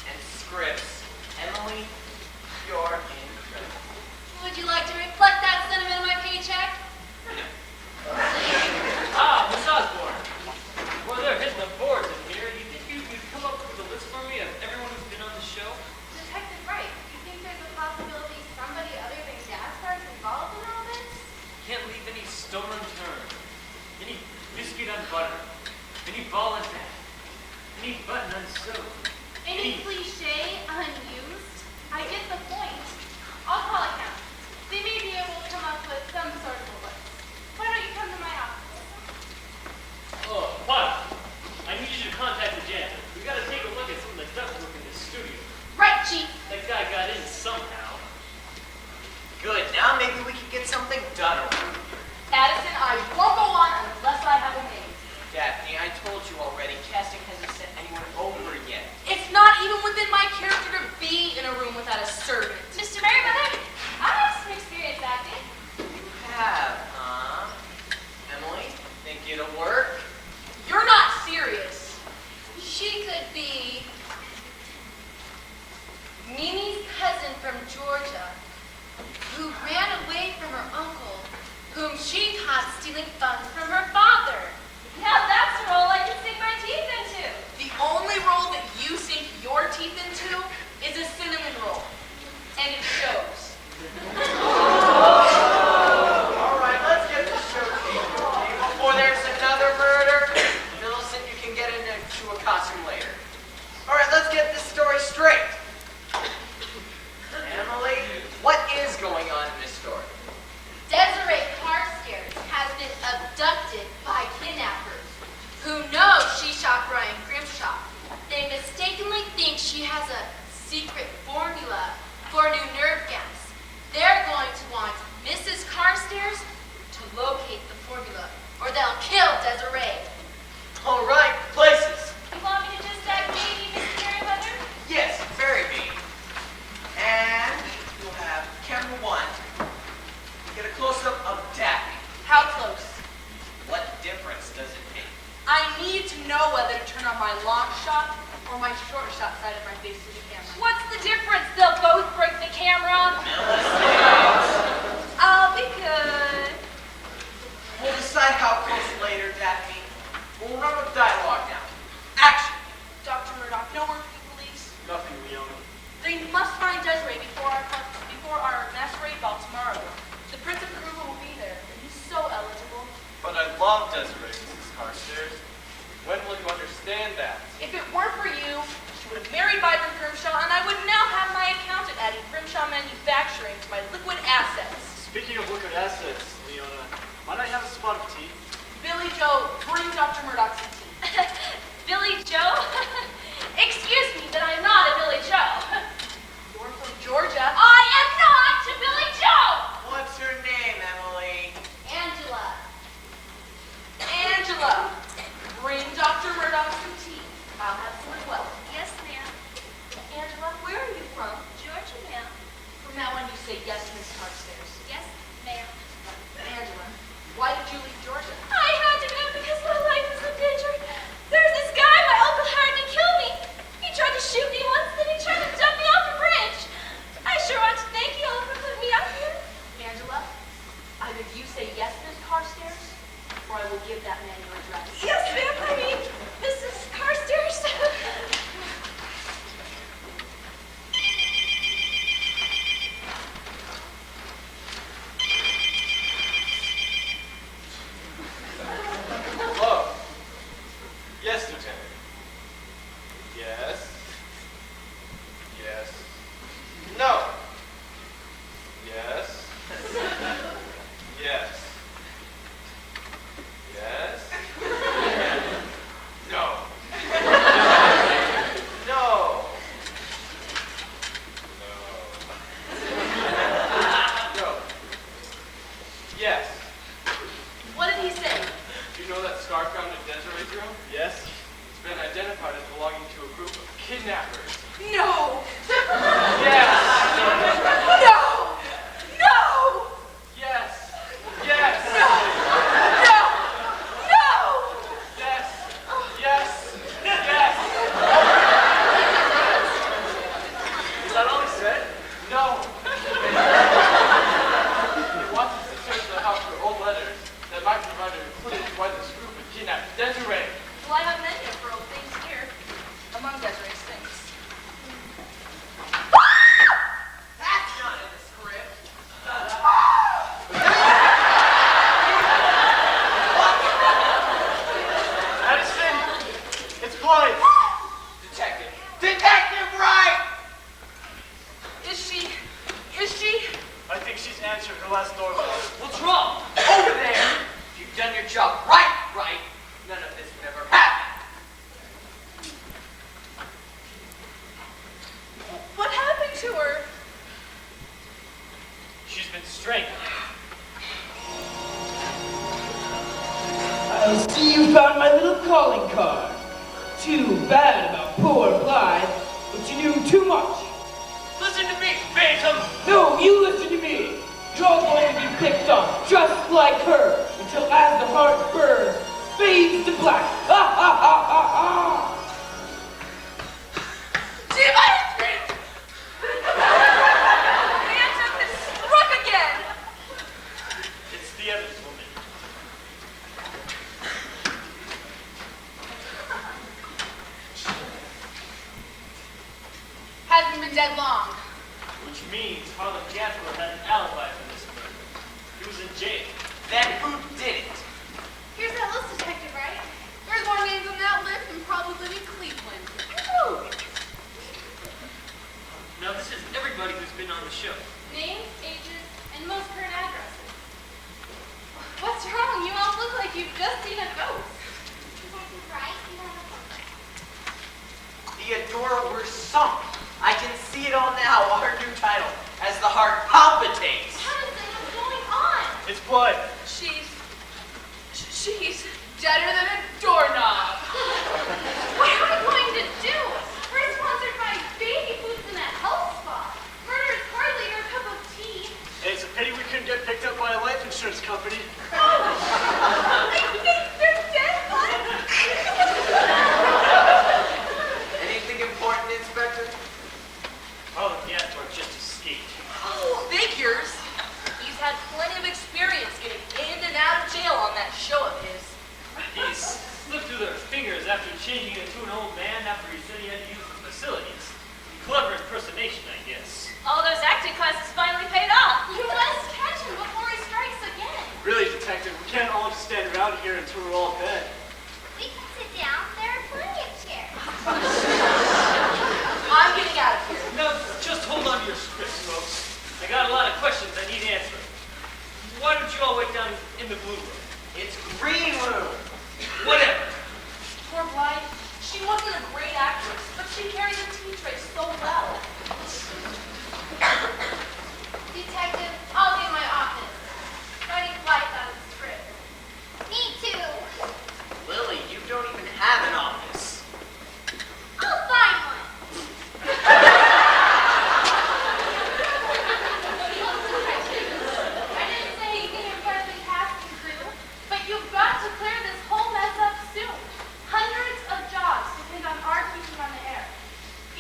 and scripts. Emily, you're incredible. Would you like to reflect that sentiment in my paycheck? Ah, Miss Osborne. Well, they're hitting the boards in here. Do you think you could come up with a list for me of everyone who's been on the show? Detective Wright, do you think there's a possibility somebody other than Gaspar's involved in all this? Can't leave any stone unturned. Any biscuit unbuttered. Any ball unpacked. Any button unsewed. Any cliche unused? I get the point. I'll call accounts. They may be able to come up with some sort of a list. Why don't you come to my office? Oh, Pop, I need you to contact the janitor. We gotta take a look at some of the ductwork in this studio. Right, Chief. That guy got in somehow. Good, now maybe we can get something done around here. Addison, I won't go on unless I have a name. Daphne, I told you already, casting hasn't sent anyone over yet. It's not even within my character to be in a room without a servant. Mr. Merriweather, I have some experience acting. You have, huh? Emily, think it'll work? You're not serious. She could be Mimi's cousin from Georgia, who ran away from her uncle, whom she caught stealing funds from her father. Now that's a role I can sink my teeth into. The only role that you sink your teeth into is a cinnamon roll. And it shows. All right, let's get the show going. Before there's another murder, Millicent, you can get into a costume later. All right, let's get this story straight. Emily, what is going on in this story? Desiree Carstairs has been abducted by kidnappers Who knows she shot Brian Grimshaw. They mistakenly think she has a secret formula for new nerve gas. They're going to want Mrs. Carstairs to locate the formula, or they'll kill Desiree. All right, places. You want me to just act maybe, Mr. Merriweather? Yes, very me. And you'll have camera one. Get a close-up of Daphne. How close? What difference does it make? I need to know whether to turn on my long shot or my short shot side of my face to the camera. What's the difference? They'll both break the camera. I'll be good. We'll decide how close later, Daphne. We'll run with dialogue now. Action! Dr. Murdoch, no word from the police. Nothing, Leona. They must find Desiree before our masquerade ball tomorrow. The Prince of Kruger will be there, and he's so eligible. But I love Desiree, Mrs. Carstairs. When will you understand that? If it weren't for you, she would have married Byron Grimshaw, and I would now have my accountant adding Grimshaw Manufacturing to my liquid assets. Speaking of liquid assets, Leona, might I have a spot of tea? Billy Joe, bring Dr. Murdoch some tea. Billy Joe? Excuse me, but I'm not a Billy Joe. You're from Georgia. I am not a Billy Joe! What's her name, Emily? Angela. Angela, bring Dr. Murdoch some tea. I'll have some as well. Yes, ma'am. Angela, where are you from? Georgia, ma'am. From now on, you say yes, Miss Carstairs. Yes, ma'am. Angela, why did you leave Georgia? I had to move because my life was in danger. There's this guy my uncle hired to kill me. He tried to shoot me once, then he tried to dump me off a bridge. I sure want to thank you all for putting me up here. Angela, either you say yes, Miss Carstairs, or I will give that man your address. Yes, ma'am. I mean, Mrs. Carstairs. Hello. Yes, Lieutenant. Yes. Yes. No. Yes. Yes. Yes. No. No. No. No. Yes. What did he say? Do you know that scarf found in Desiree's room? Yes. It's been identified as belonging to a group of kidnappers. No! Yes! No! No! Yes! Yes! No! No! No! Yes! Yes! Yes! the last door closed. What's wrong? Over there! If you've done your job right, none of this would ever happen. What happened to her? She's been strangled. I see you found my little calling card. Too bad about poor Blythe, but you knew too much. Listen to me, Phantom! No, you listen to me. You're all going to be picked on, just like her, until as the heart burns, fades to black. Ha ha ha ha ha! Phantom has struck again. It's the Evans woman. Hasn't been dead long. Which means Harlan Gaspar had an alibi for this murder. He was in jail. Then who did it? Here's that list, Detective Wright. There's more names on that list than probably live in Cleveland. Now this is everybody who's been on the show. Names, ages, and most current addresses. What's wrong? You all look like you've just seen a ghost. Detective Wright, you have a question. Theodora, we're sunk. I can see it all now, our new title, as the heart palpitates. Madison, what's going on? It's blood. She's deader than a doorknob. What are we going to do? We're sponsored by Baby Foods and a health spa. Murder is hardly your cup of tea. And it's a pity we couldn't get picked up by a life insurance company. I think they're dead, Bud. Anything important, Inspector? Harlan Gaspar just escaped. Oh, figures. He's had plenty of experience getting in and out of jail on that show of his. He slipped through their fingers after changing into an old man after he said he had to use the facilities. Clever impersonation, I guess. All those acting classes finally paid off. You must catch him before he strikes again. Really, Detective, we can't all just stand around here until we're all dead. We can sit down. There are plenty of chairs. I'm getting out of here. Now, just hold on to your scripts, folks. I got a lot of questions I need answered. Why don't you all wait down in the blue room? It's green room. Whatever. Poor Blythe. She wasn't a great actress, but she carried the tea tray so well. Detective, I'll be in my office. Writing Blythe out of the script. Me too. Lily, you don't even have an office. I'll find one. I didn't say anything in front of the cast and crew, but you've got to clear this whole mess up soon. Hundreds of jobs depend on our keeping on the air.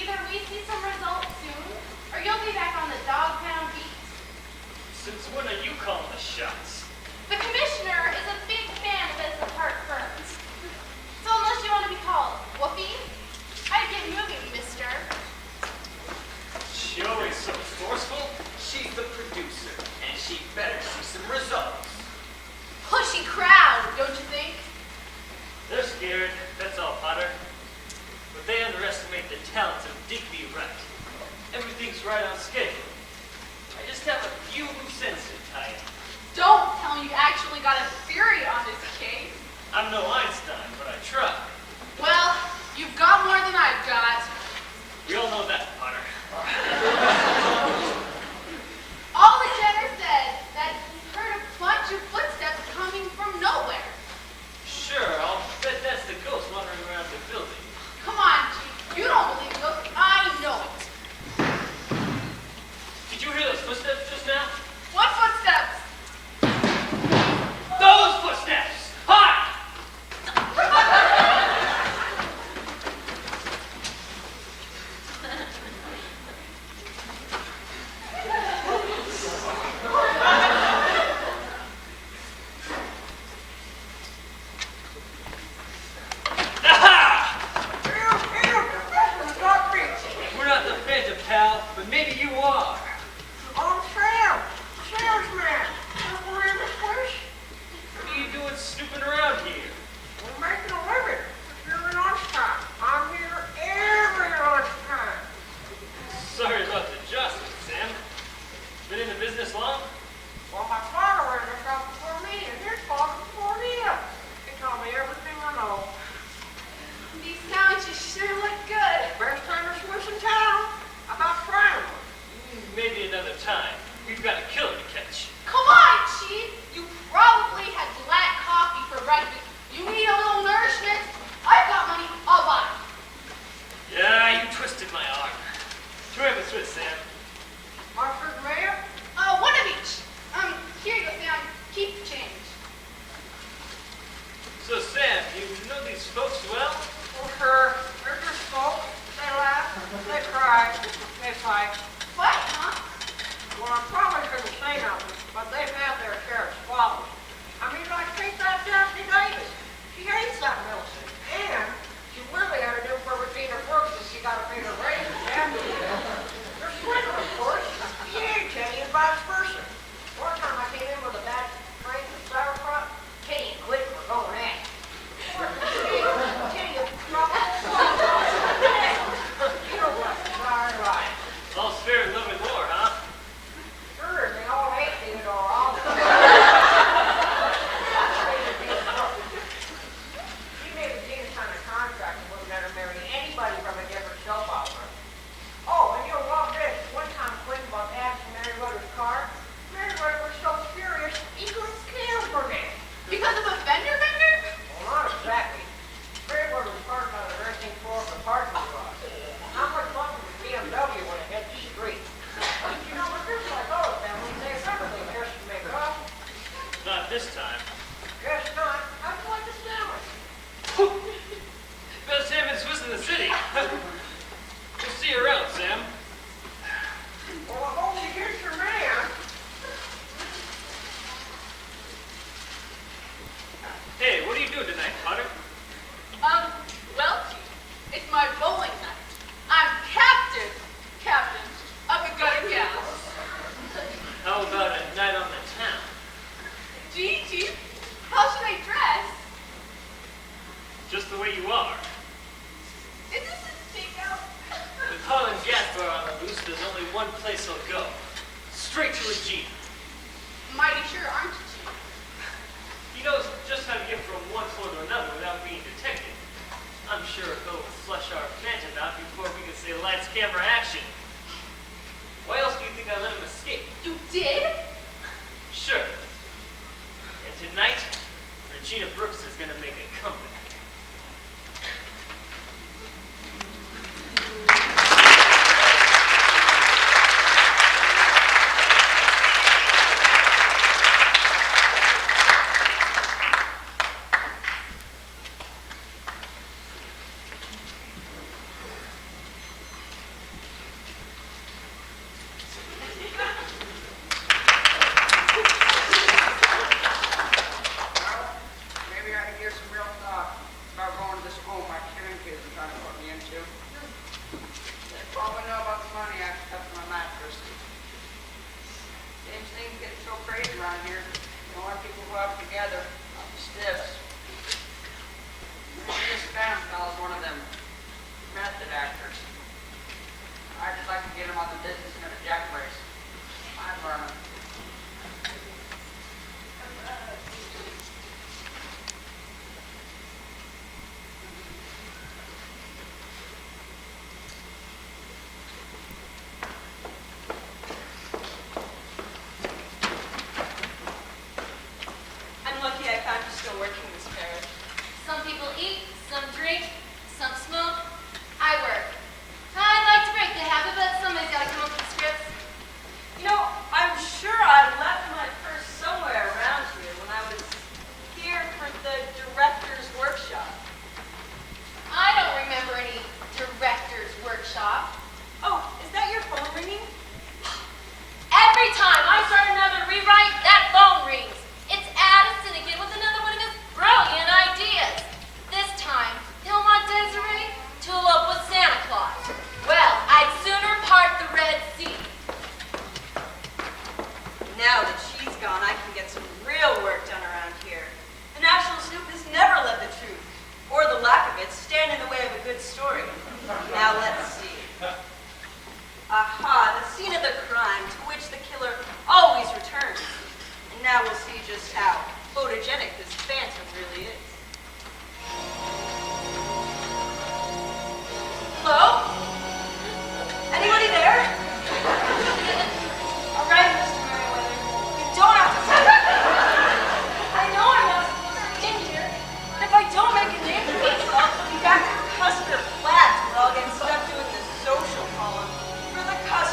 Either we see some results soon, or you'll be back on the dog pound beat. Since when are you calling the shots? The commissioner is a big fan of as the heart burns. So unless you want to be called Whoopi, I'd get moving, mister. She always so forceful. She's the producer, and she better see some results. Pushy crowd, don't you think? They're scared, that's all, Potter. But they underestimate the talents of Digby Wright. Everything's right on schedule. I just have a few loose ends to tie up. Don't tell me you actually got a theory on this case. I'm no Einstein, but I try. Well, you've got more than I've got. We all know that, Potter. Ollie Jenner said that he heard a bunch of footsteps coming from nowhere. Sure, I'll bet that's the ghost wandering around the building. Come on, Chief. You don't believe ghosts. I know it. Did you hear those footsteps just now? What footsteps? Those footsteps! Hi! We're not the Phantom, pal, but maybe you are. I'm Sam. Salesman. Ever in this place? What are you doing snooping around here? We're making a living. During lunchtime. I'm here every lunchtime. Sorry about the adjustment, Sam. Been in the business long? For What's with, Sam? Monster Mayor? One of each. Here you go, Sam. Keep the change. So, Sam, you know these folks well? Well, sure. They're just folks. They laugh, they cry, they fight. Fight, huh? Well, I probably shouldn't say nothing, but they've had their share of squabbles. I mean, like, take that Daphne Davis. She hates that Millicent. And she really had to do for Regina Brooks if she got a bigger raise. They're swindling, of course. She ain't Kenny and vice versa. One time I came in with a bad train of sauerkraut. Kenny and Glick were going at it. Kenny, you know what? Darn right. All's fair in love and war, huh? Sure, they all hate Theodore Osborne. She made Regina sign a contract and wouldn't let her marry anybody from a different soap opera. Oh, and you'll love this. One time Quinn bought ads from Meriwether's car. Meriwether was so furious, he couldn't stand for it. Because of a fender bender? Well, not exactly. Meriwether was parked on the nursing floor of the parking garage. How much fun would the BMW when it hit the street? You know, but there's like all the families, they have everything just to make it up. Not this time. Guess not. How'd you like the sandwich? Best ham and Swiss in the city. We'll see you around, Sam. Well, I hope you get your man. Hey, what are you doing tonight, Potter? Well, Chief, it's my bowling night. I'm captain of the Gutter Gals. How about a night on the town? Gee, Chief, how should I dress? Just the way you are. Is this a stakeout? With Holland Gas Bar on the loose, there's only one place I'll go. Straight to Regina. Mighty sure, aren't you, Chief? He knows just how to get from one floor to another without being detected. I'm sure he'll flush our phantom out before we can say lights, camera, action. Why else do you think I let him escape? You did? Sure. And tonight, Regina Brooks is gonna make a comeback. Maybe I can give some real thought about going to this home my kids are trying to put me into. They probably know about the money I stuffed in my mattress. Things get so crazy around here. The only people who have it together are the stiffs. Maybe this Phantom fellow's one of them method actors. I'd just like to get him on the business end of a jack race. I'm learning. I'm lucky I found you still working in this parish. Some people eat, some drink, some smoke. I work. I'd like to break the habit, but somebody's got to come up with the scripts. You know, I'm sure I left my purse somewhere around here when I was here for the director's workshop. I don't remember any director's workshop. Oh, is that your phone ringing? Every time I start another rewrite, that phone rings. It's Addison again with another one of his brilliant ideas. This time, he'll want Desiree to elope with Santa Claus. Well, I'd sooner part the Red Sea. Now that she's gone, I can get some real work done around here. The National Snoop has never let the truth, or the lack of it, stand in the way of a good story. Now let's see. Aha, the scene of the crime to which the killer always returns. And now we'll see just how photogenic this phantom really is. Hello? Anybody there? All right, Mr. Merriweather. You don't have to say that. I know I'm not supposed to be in here. And if I don't make a name for myself, I'll be back to Custer Flats where I'll get stuck doing the social column for the Custer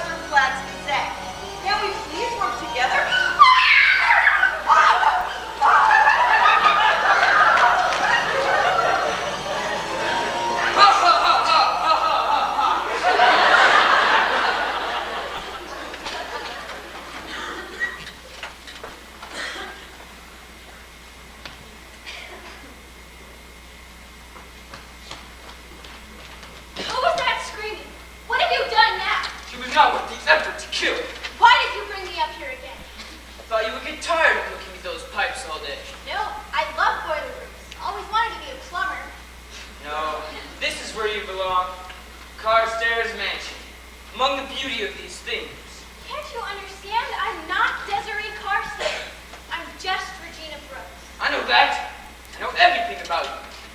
knowing the beauty of these things. Can't you understand? I'm not Desiree Carson. I'm just Regina Brooks. I know that. I know everything about you.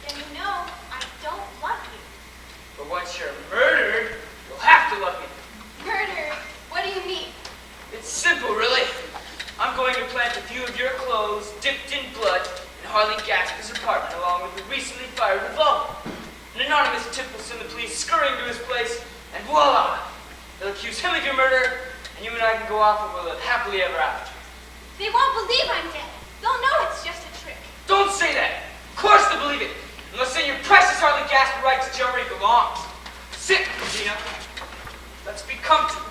Then you know I don't love you. But once you're murdered, you'll have to love me. Murder? What do you mean? It's simple, really. I'm going to plant a few of your clothes dipped in blood in Harley Gasper's apartment, along with the recently fired revolver. An anonymous tip will send the police scurrying to his place, and voila! They'll accuse him of your murder, and you and I can go off and we'll live happily ever after. They won't believe I'm dead. They'll know it's just a trick. Don't say that! Of course they'll believe it! And they'll say your precious Harley Gasper right to jail where he belongs. Sit, Regina. Let's be comfortable.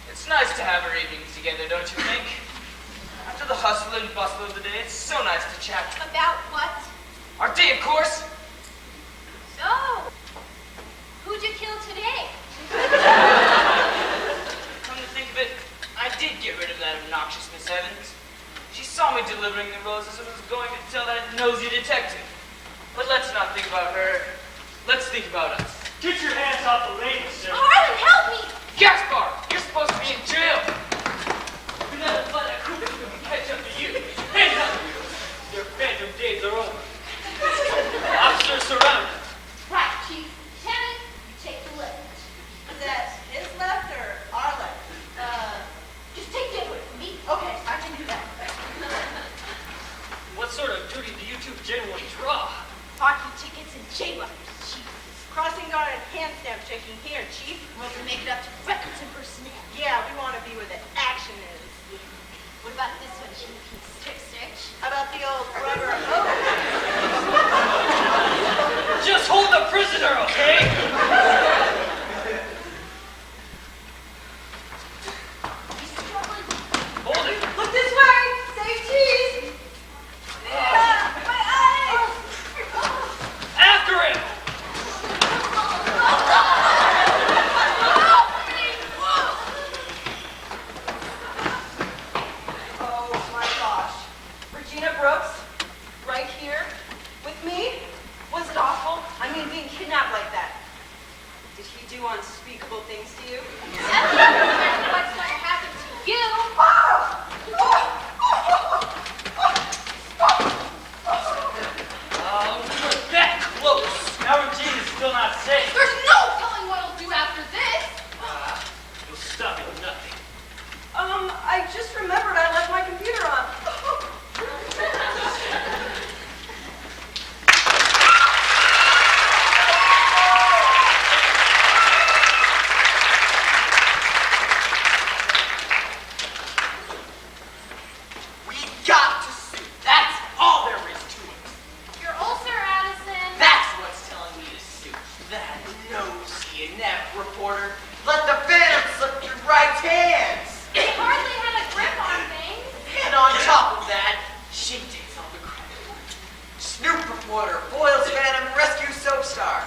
It's nice to have our evenings together, don't you think? After the hustle and bustle of the day, it's so nice to chat. About what? Our day, of course. So, who'd you kill today? Come to think of it, I did get rid of that obnoxious Miss Evans. She saw me delivering the roses and was going to tell that nosy detective. But let's not think about her. Let's think about us. Get your hands off the lady, sir. Harlan, help me! Gaspar, you're supposed to be in jail. You never let that cougar catch up to you. Hands up! Your phantom days are over. Officer surrounded. Right, Chief. Lieutenant, you take the left. Is that his left or our left? Just take the other way from me. Okay, I can do that. What sort of duty do you two generally draw? Parking tickets and jaywalkers, Chief. Crossing guard and hand stamp checking here, Chief. We're gonna make it up to records and personnel. Yeah, we want to be where the action is. What about this one, Chief? Strip search. How about the old rubber hose? Just hold the prisoner, okay? He's struggling. Hold it. Look this way! Save cheese! My eyes! After him! Oh my gosh. Regina Brooks, right here, with me? Was it awful? I mean, being kidnapped like that. Did he do unspeakable things to you? That's what's gonna happen to you. We were that close. Now Regina's still not safe. There's no telling what he'll do after this. You'll stop at nothing. I just remembered I left my computer on. We got to sue. That's all there is to it. Your ulcer, Addison. That's what's telling me to sue. That nosy inept reporter let the Phantom slip through right hands. He hardly had a grip on things. And on top of that, she takes all the credit. Snoop reporter foils Phantom, rescues Soap Star.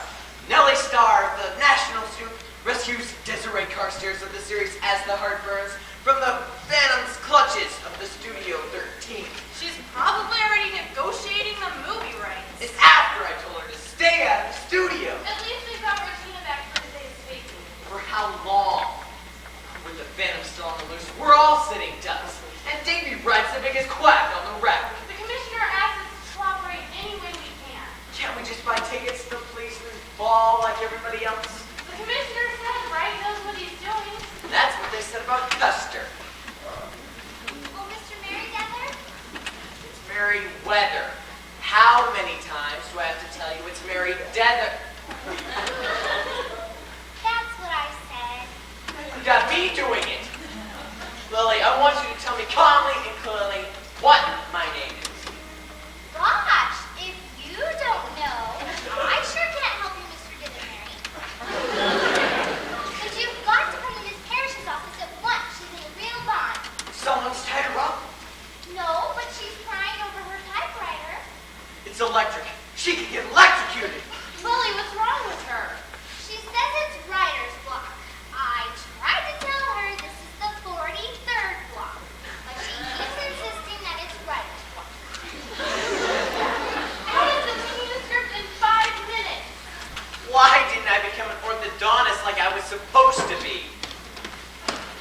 Nellie Starr, the national Snoop, rescues Desiree Carstairs of the series As the Heart Burns from the Phantom's clutches of the Studio 13. She's probably already negotiating the movie rights. It's after I told her to stay out of the studio. At least we got Regina back for today's taping. For how long? With the Phantom still on the loose, we're all sitting ducks. And Davey Wright's the biggest quack on the record. The commissioner asked us to cooperate any way we can. Can't we just buy tickets to the policeman's ball like everybody else? The commissioner said Wright knows what he's doing. That's what they said about Custer. Well, Mr. Merriweather, It's Merryweather. How many times do I have to tell you it's Merryweather? that's what I said. You got me doing it. Lily, I want you to tell me calmly and clearly what my name is. Gosh, if you don't know, I sure can't help you, Mr. Dillonary. But you've got to come to Miss Parrish's office at once. She's in a real bind. Someone's tied her up. No, but she's crying over her typewriter. It's electric. She could get electrocuted. Lily, what's wrong with her? She says it's writer's block. I tried to tell her this is the 43rd block, but she keeps insisting that it's writer's block. supposed to be.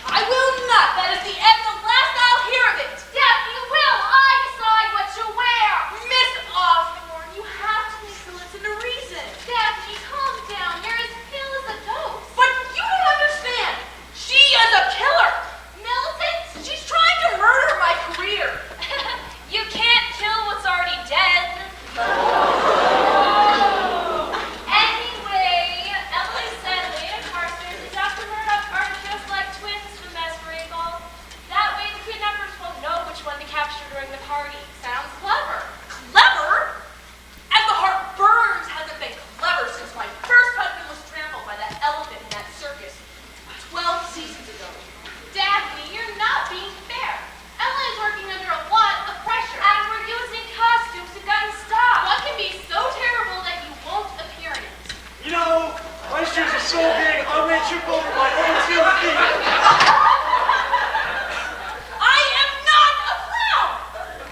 I will not. That is the end, the last I'll hear of it. Daphne, will I decide what to wear? Miss Osborne, you have to make her listen to reason. Daphne, calm down. You're as pale as a ghost. But you don't understand. She is a killer. Militant? She's trying to murder my career. You can't kill what's already dead. Anyway, Emily said Lena Carstairs and Dr. Murdoch are just like twins from Masquerade Ball. That way the kidnappers won't know which one to capture during the party. Sounds clever. Clever? And the heart burns hasn't been clever since my first husband was trampled by that elephant in that circus 12 seasons ago. Daphne, you're not being fair. Emily is working under a lot of pressure. And we're using costumes to gun stop. What can be so terrible that you won't appear in it? You know, my shoes are so big, I may trip over my own 2 feet. I am not a clown!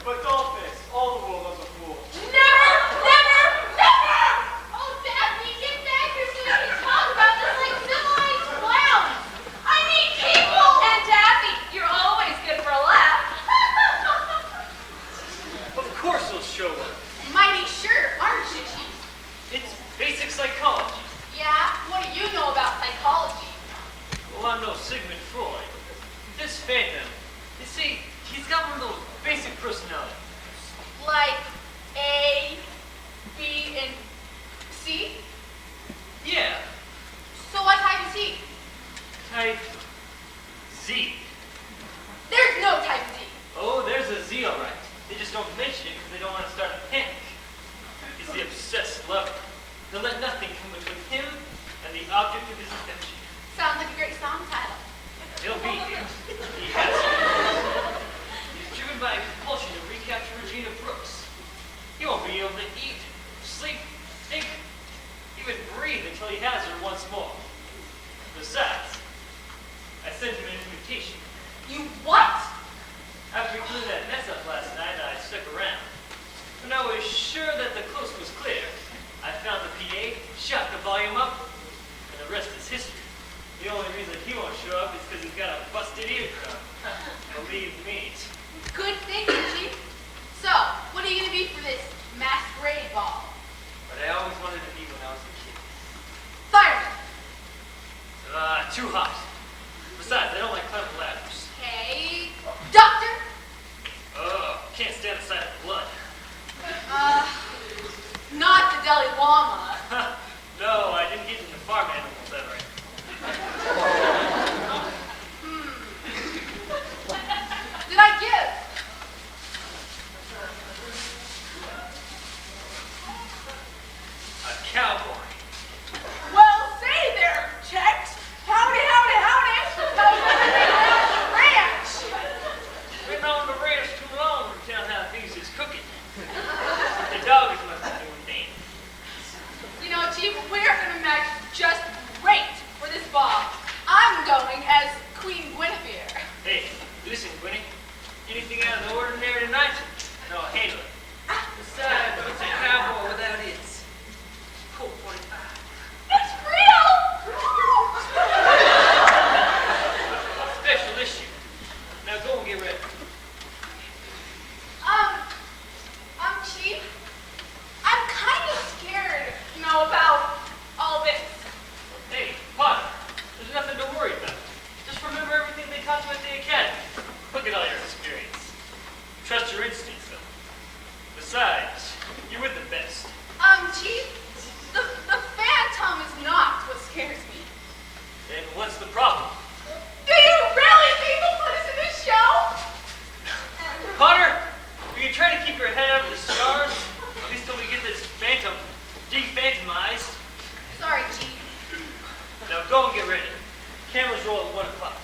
But don't miss, all the world loves a fool. Never, never, never! Oh, Daphne, get back here so we can talk about this like civilized clowns. I mean people! And Daffy, you're always good for a laugh. Of course they'll show up. Mighty sure, aren't you, Chief? It's basic psychology. Yeah? What do you know about psychology? Well, I'm no Sigmund Freud. This Phantom, you see, he's got one of those basic personalities. Like A, B, and C? Yeah, So what type is he? type Z. There's no type Z. Oh, there's a Z, all right. They just don't mention it because they don't want to start a panic. He's the obsessed lover. He'll let nothing come between him and the object of his affection. Sounds like a great song title. He'll be here. He has to. He's driven by a compulsion to recapture Regina Brooks. He won't be able to eat, sleep, think, even breathe until he has her once more. Besides, I sent him an invitation. You what? After we cleaned that mess up last night, I stuck around. When I was sure that the coast was clear, I found the PA, shot the volume up, and the rest is history. The only reason he won't show up is because he's got a busted eardrum. Believe me. Good thinking, Chief. So, what are you going to be for this masquerade ball? But I always wanted to be when I was a kid. Fireman. Too hot. Besides, I don't like climbing ladders. Okay. Doctor. Can't stand the sight of blood. Not the Dalai Lama. No, I didn't get into farm animals ever. Did I give? A cowboy. Well, say there, Chex. Howdy, howdy, howdy. How's everything around the ranch? Been on the ranch too long to tell how things is cooking. The dogs must be doing things. You know, Chief, we're going to match just great for this ball. I'm going as Queen Guinevere. Hey, listen, Winnie. Anything out of the ordinary tonight? No, handle it. Besides, what's a cowboy without its Colt 45? It's real! Special issue. Now go and get ready. Chief, I'm kind of scared, about all this. Hey, Potter, there's nothing to worry about. Just remember everything they taught you at the academy. Look at all your experience. Trust your instincts, though. Besides, you're with the best. Chief, the Phantom is not what scares me. Then what's the problem? Do you really think they'll put us in this show? Potter, will you try to keep your head out of the stars? At least till we get this Phantom de-phantomized. Sorry, Chief. Now go and get ready. Cameras roll at 1 o'clock.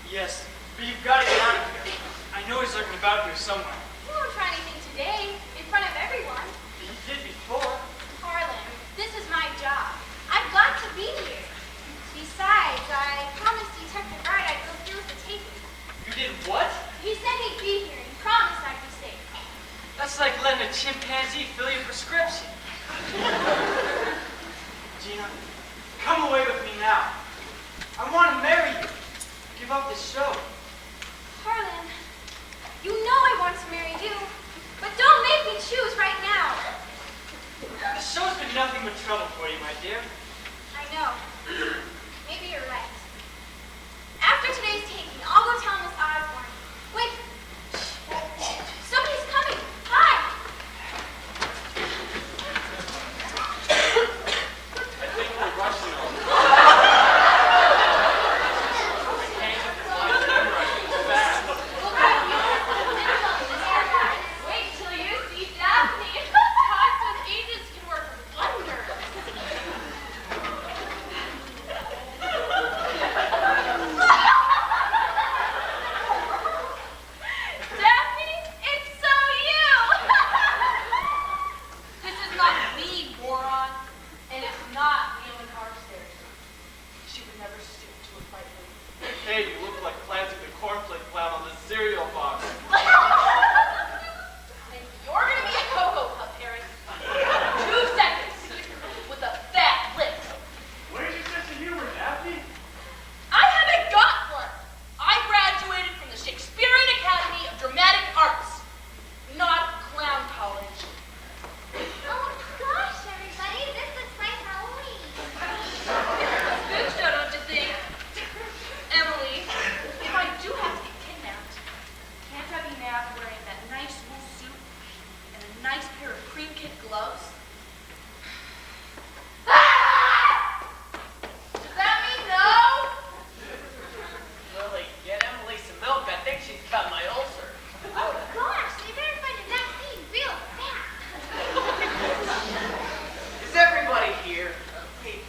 Yes, but you've got to get out of here. I know he's lurking about here somewhere. You won't try anything today in front of everyone. He did before. Harlan, this is my job. I've got to be here. Besides, I promised Detective Wright I'd go through with the taping. You did what? He said he'd be here and promised I'd be safe. That's like letting a chimpanzee fill your prescription. Gina, come away with me now. I want to marry you. Give up this show. Harlan, you know I want to marry you, but don't make me choose right now. The show's been nothing but trouble for you, my dear. I know. Maybe you're right. After today's taking, I'll go tell Miss Osborne. Wait. Somebody's coming. Hi. I think we're rushing on. I can't get this last number. I feel bad. Wait till you see Daphne. Talks with agents can work wonders. Daphne, it's so you. This is not me, moron. And it's not Neil Carstairs. She would never stoop to a fight with me. Hey, you look like planting the cornflake clown on the cereal box. And you're gonna be a Cocoa Puff, Harris. 2 seconds. With a fat lip. Where's your sense of humor, Daphne? I haven't got one. I graduated from the Shakespearean Academy of Dramatic Arts. Not clown college. Oh gosh, everybody, this looks like Halloween. Spook show, don't you think? Emily, if I do have to get kidnapped, can't I be nabbed wearing that nice wool suit and a nice pair of cream kid gloves? Does that mean no? Lily, get Emily some milk. I think she's got my ulcer. Oh gosh, they better find a vaccine real fast. Is everybody here? Hey,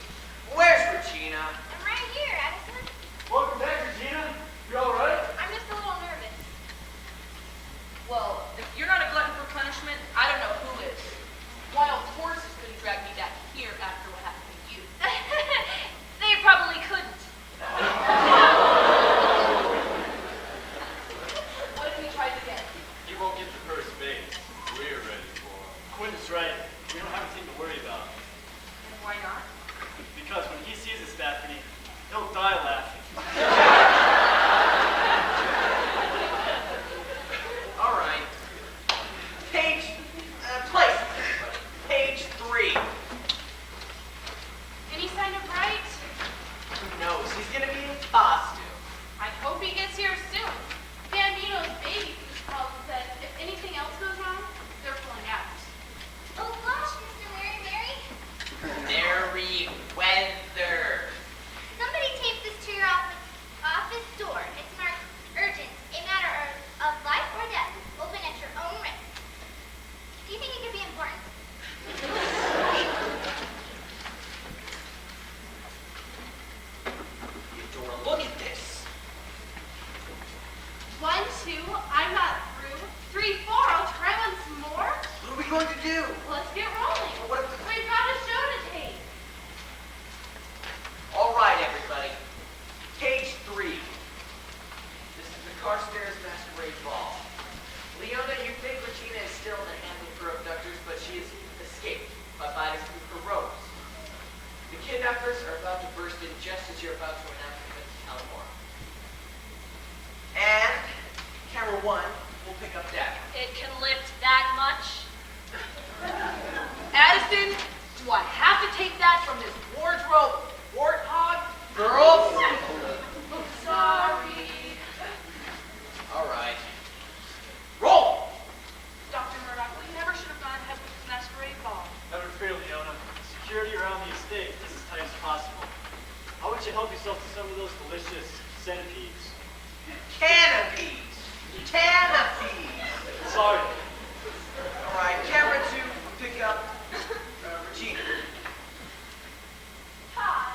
where's Regina? I'm right here, Addison. Welcome back, Regina. You all right? I'm just a little nervous. Well, if you're not a glutton for punishment, I don't know who is. Wild horses couldn't drag me back here after what happened to you. They probably couldn't. What if we tried again? He won't get the first base. We're ready for him. Quinn is right. We don't have anything to worry about. And why not? Because when he sees us, Daphne, he'll die laughing. All right. Place. Page 3. Any sign of Wright? Who knows? He's gonna be in costume. I hope he gets here soon. Bambino's baby called and said if anything else goes wrong, they're pulling out. Oh gosh, Mr. Mary. Merry weather. Somebody taped this to your office door. It's marked urgent, a matter of life or death. Open at your own risk. Do you think it could be important? Eudora, look at this. 1, 2, I'm not through. 3, 4, I'll try once more. What are we going to do? Let's get rolling. What if We've got a show to tape. All right, everybody. Page 3. This is the Carstairs Masquerade Ball. Leona, you think Regina is still in the hands of her abductors, but she has escaped by biting through her ropes. The kidnappers are about to burst in just as you're about to announce them to Calamora. And camera 1 will pick up Daphne. It can lift that much? Addison, do I have to take that from this wardrobe warthog? Girls! Sorry. All right. Roll! Dr. Murdoch, we never should have gone ahead with this masquerade ball. Never fear, Leona. Security around the estate is as tight as possible. How would you help yourself to some of those delicious centipedes? Canopies! Canopies! Sorry. All right, camera 2 will pick up Regina. Todd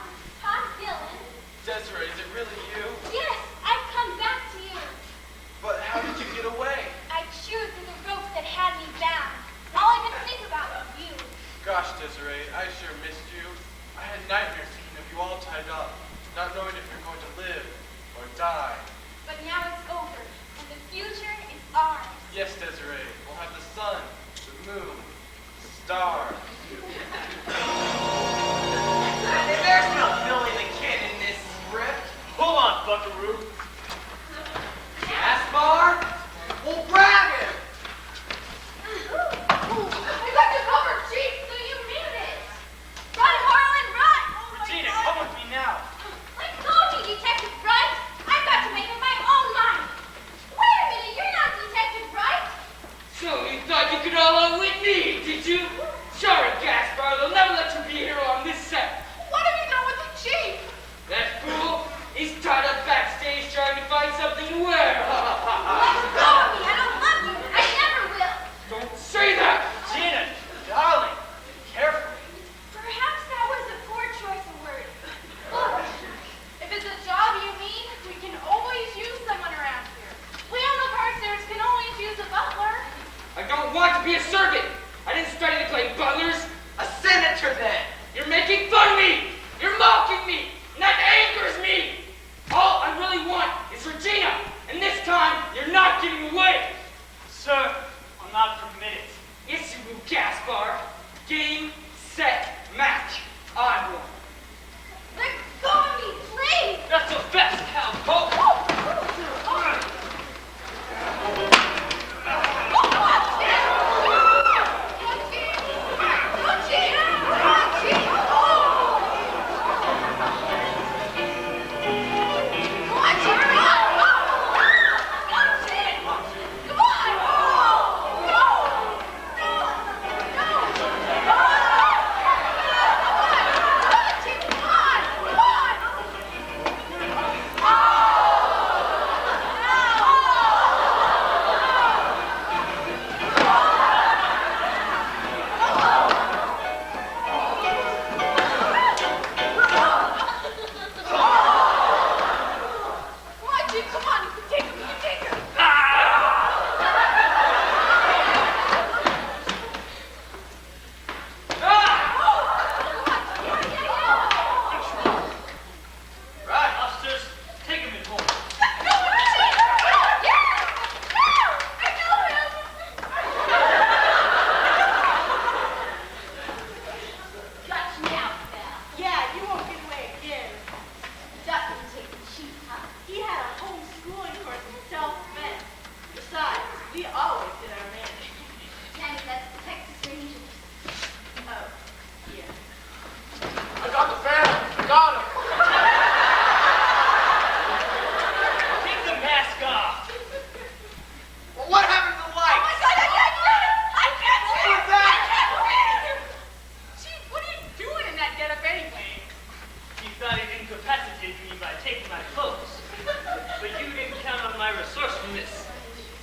Dillon. Desiree, is it really you? Yes, I've come back.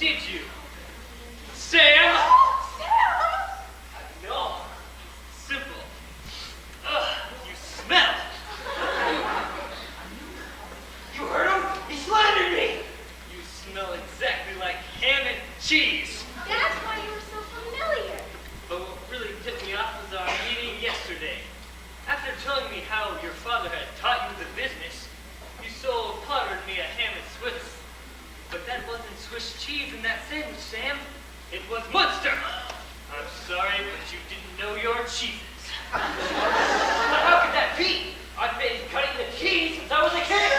did you? Sam? No. Simple. Ugh, you smell. You heard him? He slandered me! You smell exactly like ham and cheese. That's why you were so familiar. But what really tipped me off was our meeting yesterday. After telling me how your father had taught you the business, you so pottered me a ham and Swiss. But that wasn't Swiss cheese in that sandwich, Sam. It was Munster. I'm sorry, but you didn't know your cheeses. But how could that be? I've been cutting the cheese since I was a kid!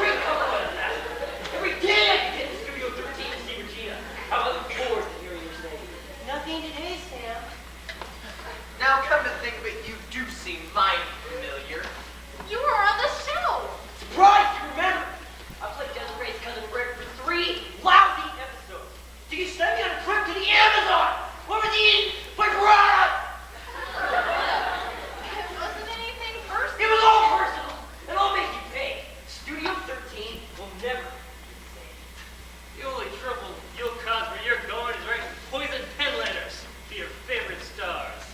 Great compliment on that. Every day I can get to Studio 13 to see Regina. How I look forward to hearing her say, Nothing today, Sam. Now come to think of it, you do seem mighty familiar. You were on the show. surprised you remember! I played Desiree's cousin Rick for 3 lousy episodes. So you sent me on a trip to the Amazon! Where was eating for grub? It wasn't anything personal. It was all personal, and I'll make you pay. Studio 13 will never be the same. The only trouble you'll cause where you're going is writing poison pen letters to your favorite stars.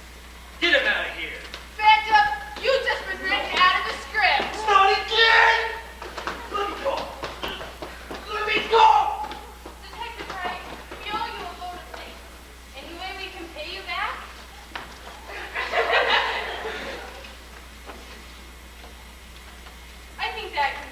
Get him out of here. Phantom, you just been written out of the script. Not again! Let me go! Let me go! Detective Wright, we owe you a vote of thanks. Any way we can pay you back? I think that